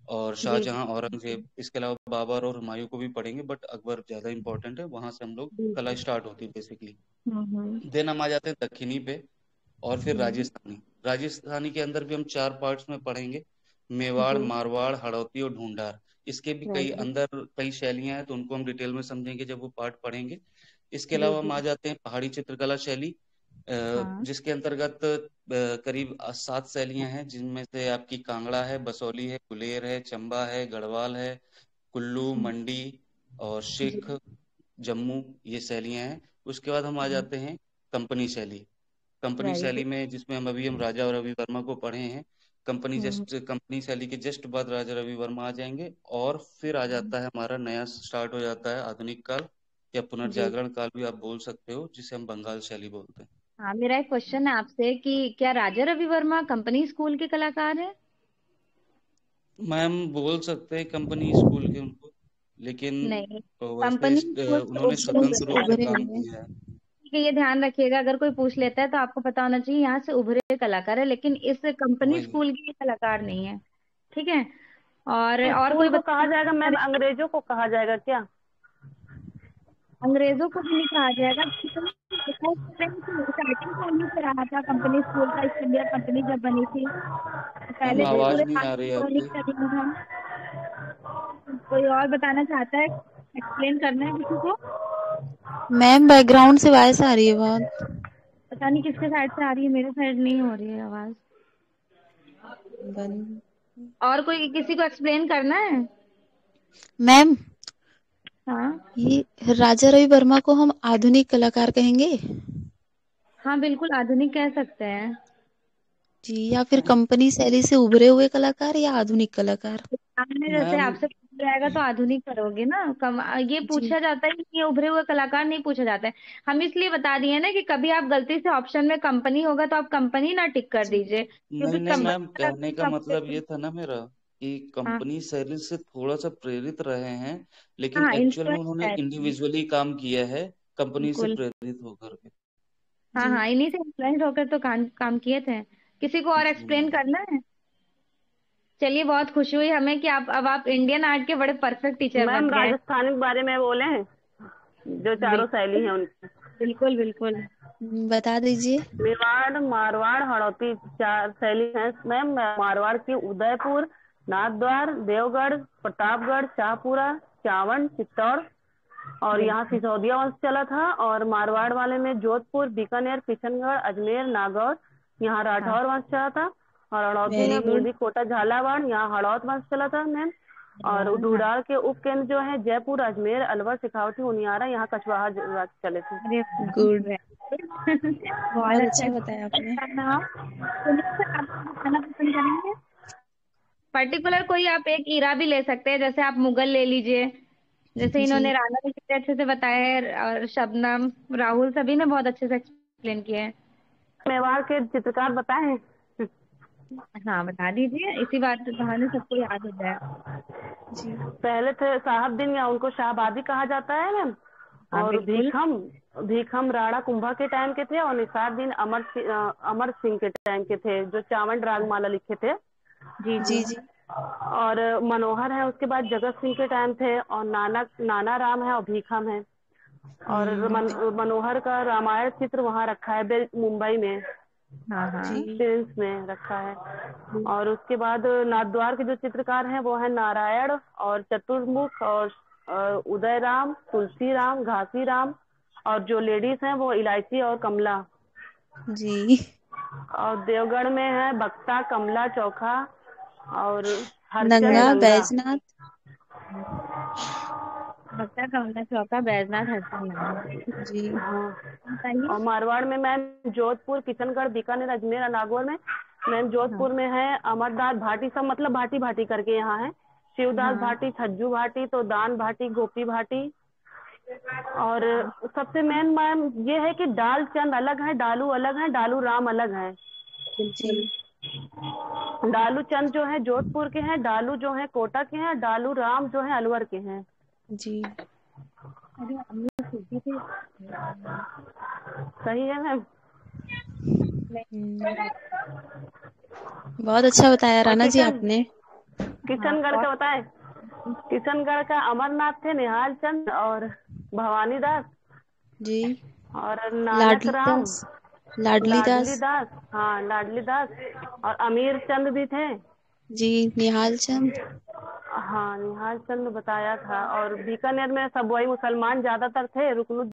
और जी। जी शाहजहां, औरंगजेब, इसके अलावा बाबर और हुमायूं को भी पढ़ेंगे, बट अकबर ज्यादा इंपॉर्टेंट है, वहां से हम लोग जी। कला स्टार्ट होती है बेसिकली। हम्म। देन हम आ जाते हैं दक्षिणी पे, और फिर हम्म। राजस्थानी। राजस्थानी के अंदर भी हम 4 पार्ट्स में पढ़ेंगे, मेवाड़, जी। मारवाड़, हड़ौती और ढूंढार। इसके भी कई वेरी गुड। अंदर कई शैलियां हैं, तो उनको हम डिटेल में समझेंगे जब वो पार्ट पढ़ेंगे। इसके जी अलावा हम जी। आ जाते हैं पहाड़ी चित्रकला शैली, हाँ जिसके अंतर्गत करीब 7 शैलियां हैं, जिनमें से आपकी कांगड़ा है, बसौली है, गुलेर है, चंबा है, गढ़वाल है, कुल्लू, मंडी और जी। सिख, जम्मू, ये शैलियां हैं। उसके बाद हम आ जाते हैं कंपनी शैली। कंपनी वेरी शैली गुड। में जिसमें हम राजा रवि वर्मा को पढ़े हैं। कंपनी शैली के जस्ट बाद राजा रवि वर्मा आ जाएंगे, और फिर आ जाता है हमारा नया स्टार्ट हो जाता है आधुनिक काल, या जी। पुनर्जागरण काल भी आप बोल सकते हो, जिसे हम बंगाल शैली बोलते हैं। हाँ, मेरा एक क्वेश्चन है आपसे कि क्या राजा रवि वर्मा कंपनी स्कूल के कलाकार हैं? मैम बोल सकते हैं कंपनी स्कूल के उनको, लेकिन नहीं, वैसे कंपनी स्कूल से उन्होंने उभरे स्वतंत्र हुए रूप से उभरे काम हुए। किया है। ठीक है, ये ध्यान रखिएगा, अगर कोई पूछ लेता है तो आपको पता होना चाहिए यहाँ से उभरे हुए कलाकार है, लेकिन इस कंपनी वही। स्कूल के कलाकार नहीं है। ठीक है। और स्कूल कोई को कहा बताइए जाएगा मैम, अरे, अंग्रेजों को कहा जाएगा क्या? अंग्रेजों को भी नहीं कहा जाएगा। स्टार्टिंग से उन्हीं से रहा था कंपनी स्कूल का, ईस्ट इंडिया कंपनी जब बनी थी तो मैम पहले से आवाज पूरे नहीं आ भारत रही को उन्हीं आपकी। का अधीन था। कोई और बताना चाहता है? एक्सप्लेन करना है किसी को? मैम, बैकग्राउंड से वॉइस आ रही है बहुत। पता नहीं किसके साइड से आ रही है, मेरे साइड नहीं हो रही है आवाज। बंद। और कोई किसी को एक्सप्लेन करना है? मैम, हाँ ये राजा रवि वर्मा को हम आधुनिक कलाकार कहेंगे हाँ, बिल्कुल आधुनिक कह सकते हैं। जी, या फिर कंपनी शैली से उभरे हुए कलाकार, या आधुनिक कलाकार? हमने जैसे मैम आपसे जाएगा तो आधुनिक करोगे ना ये जी पूछा जाता है कि ये उभरे हुए कलाकार नहीं पूछा जाता है। हम इसलिए बता दिए ना कि कभी आप गलती से ऑप्शन में कंपनी होगा तो आप कंपनी ना टिक कर जी दीजिए, नहीं क्योंकि नहीं कंपनी मैम, कहने का मतलब ये था ना मेरा कि हाँ कंपनी शैली से थोड़ा सा प्रेरित रहे हैं, लेकिन हाँ एक्चुअल में इन्फ्लुएंस उन्होंने है। इंडिविजुअली काम किया है कंपनी से बिल्कुल। प्रेरित होकर के। हाँ जी हाँ इन्हीं से इन्फ्लुएंस होकर तो काम काम किए थे। किसी को और जी एक्सप्लेन करना है? चलिए बहुत खुशी हुई हमें कि आप इंडियन आर्ट के बड़े परफेक्ट टीचर मैम बन गए हैं। राजस्थानी के बारे में बोले हैं, जो चारों शैली बिल्कुल हैं उनकी। बिल्कुल बिल्कुल। बता दीजिए। मेवाड़, मारवाड़, हड़ौती चार शैली हैं मैम। मारवाड़ की उदयपुर, नाथद्वार, देवगढ़, प्रतापगढ़, शाहपुरा, चावंड, चित्तौड़, और यहाँ बिल्कुल सिसोदिया वंश चला था। और मारवाड़ वाले में जोधपुर, बीकानेर, किशनगढ़, अजमेर, नागौर, यहाँ हाँ राठौर वंश चला था। और हड़ौती वेरी में गुड। बूंदी, कोटा, झालावाड़, यहाँ हड़ौत वंश चला था मैम। और वाह, हाँ। ढूढ़ाल के उपकेंद्र जो है जयपुर, अजमेर, अलवर, शेखावटी, उनियारा, यहाँ कछवाहा राज्य चले थे। अरे गुड। बहुत बहुत अच्छा अच्छा बताया आपने। करना आप। सुनिए सर, आप कुछ खाना पसंद करेंगे? पर्टिकुलर कोई आप एक ईरा भी ले सकते हैं, जैसे आप मुगल ले लीजिए। जैसे जी इन्होंने राणा भी कितने अच्छे से बताया है, और शबनम, राहुल, सभी ने बहुत अच्छे से एक्सप्लेन किया है। मेवाड़ के चित्रकार बताएं। हाँ बता दीजिए, इसी बात बहाने सबको याद हो जाए। जी पहले थे साहबदीन, या उनको शाहबादी कहा जाता है मैम। हाँ और बिल्कुल। भीखम राणा कुंभा के टाइम के थे। और निसार अमर सिंह के टाइम के थे, जो चावंड रागमाला लिखे थे। जी जी। जी जी और मनोहर है उसके बाद जगत सिंह के टाइम थे। और नाना राम है और भीखम है। और मनोहर का रामायण चित्र वहाँ रखा है मुंबई में, हाँ हाँ जी प्रिंस में रखा है। और उसके बाद नाथद्वार के जो चित्रकार हैं वो है नारायण और चतुर्मुख और उदय राम, तुलसी राम, घासी राम। और जो लेडीज हैं वो इलायची और कमला। जी। और देवगढ़ में है बक्सा, कमला, चौखा और हरचंद, नंगा नंगा। बैजनाथ। बक्सा, कमला, चौका, बैजनाथ, हरसिंह नंगा। जी हाँ। बताइए। और मारवाड़ में मैम जोधपुर, किशनगढ़, बीकानेर, अजमेर और नागौर में। मैम हाँ जोधपुर में है अमरदास भाटी, सब मतलब भाटी भाटी करके यहाँ है। शिवदास हाँ भाटी, छज्जू भाटी, तो दान भाटी, गोपी भाटी। और सबसे मेन मैम ये है कि डाल चंद अलग है, डालू अलग है, डालू राम अलग है। बिल्कुल। जी डालू चंद जो है जोधपुर के हैं, डालू जो है कोटा के हैं, डालू राम जो है अलवर के हैं। जी। अरे अम्मी सूखी थी। सही है मैम। हम्म, बहुत अच्छा बताया और राना जी आपने। हाँ किशनगढ़ और का बताए। किशनगढ़ का अमरनाथ थे निहाल चंद और भवानी दास। जी और नानक लाडली राम, दास। लाडली दास। लाडली दास, हाँ लाडली दास। और अमीर चंद भी थे। जी निहाल चंद। हाँ निहाल चंद बताया था। और बीकानेर में सब वही मुसलमान ज्यादातर थे, रुकनुद्दीन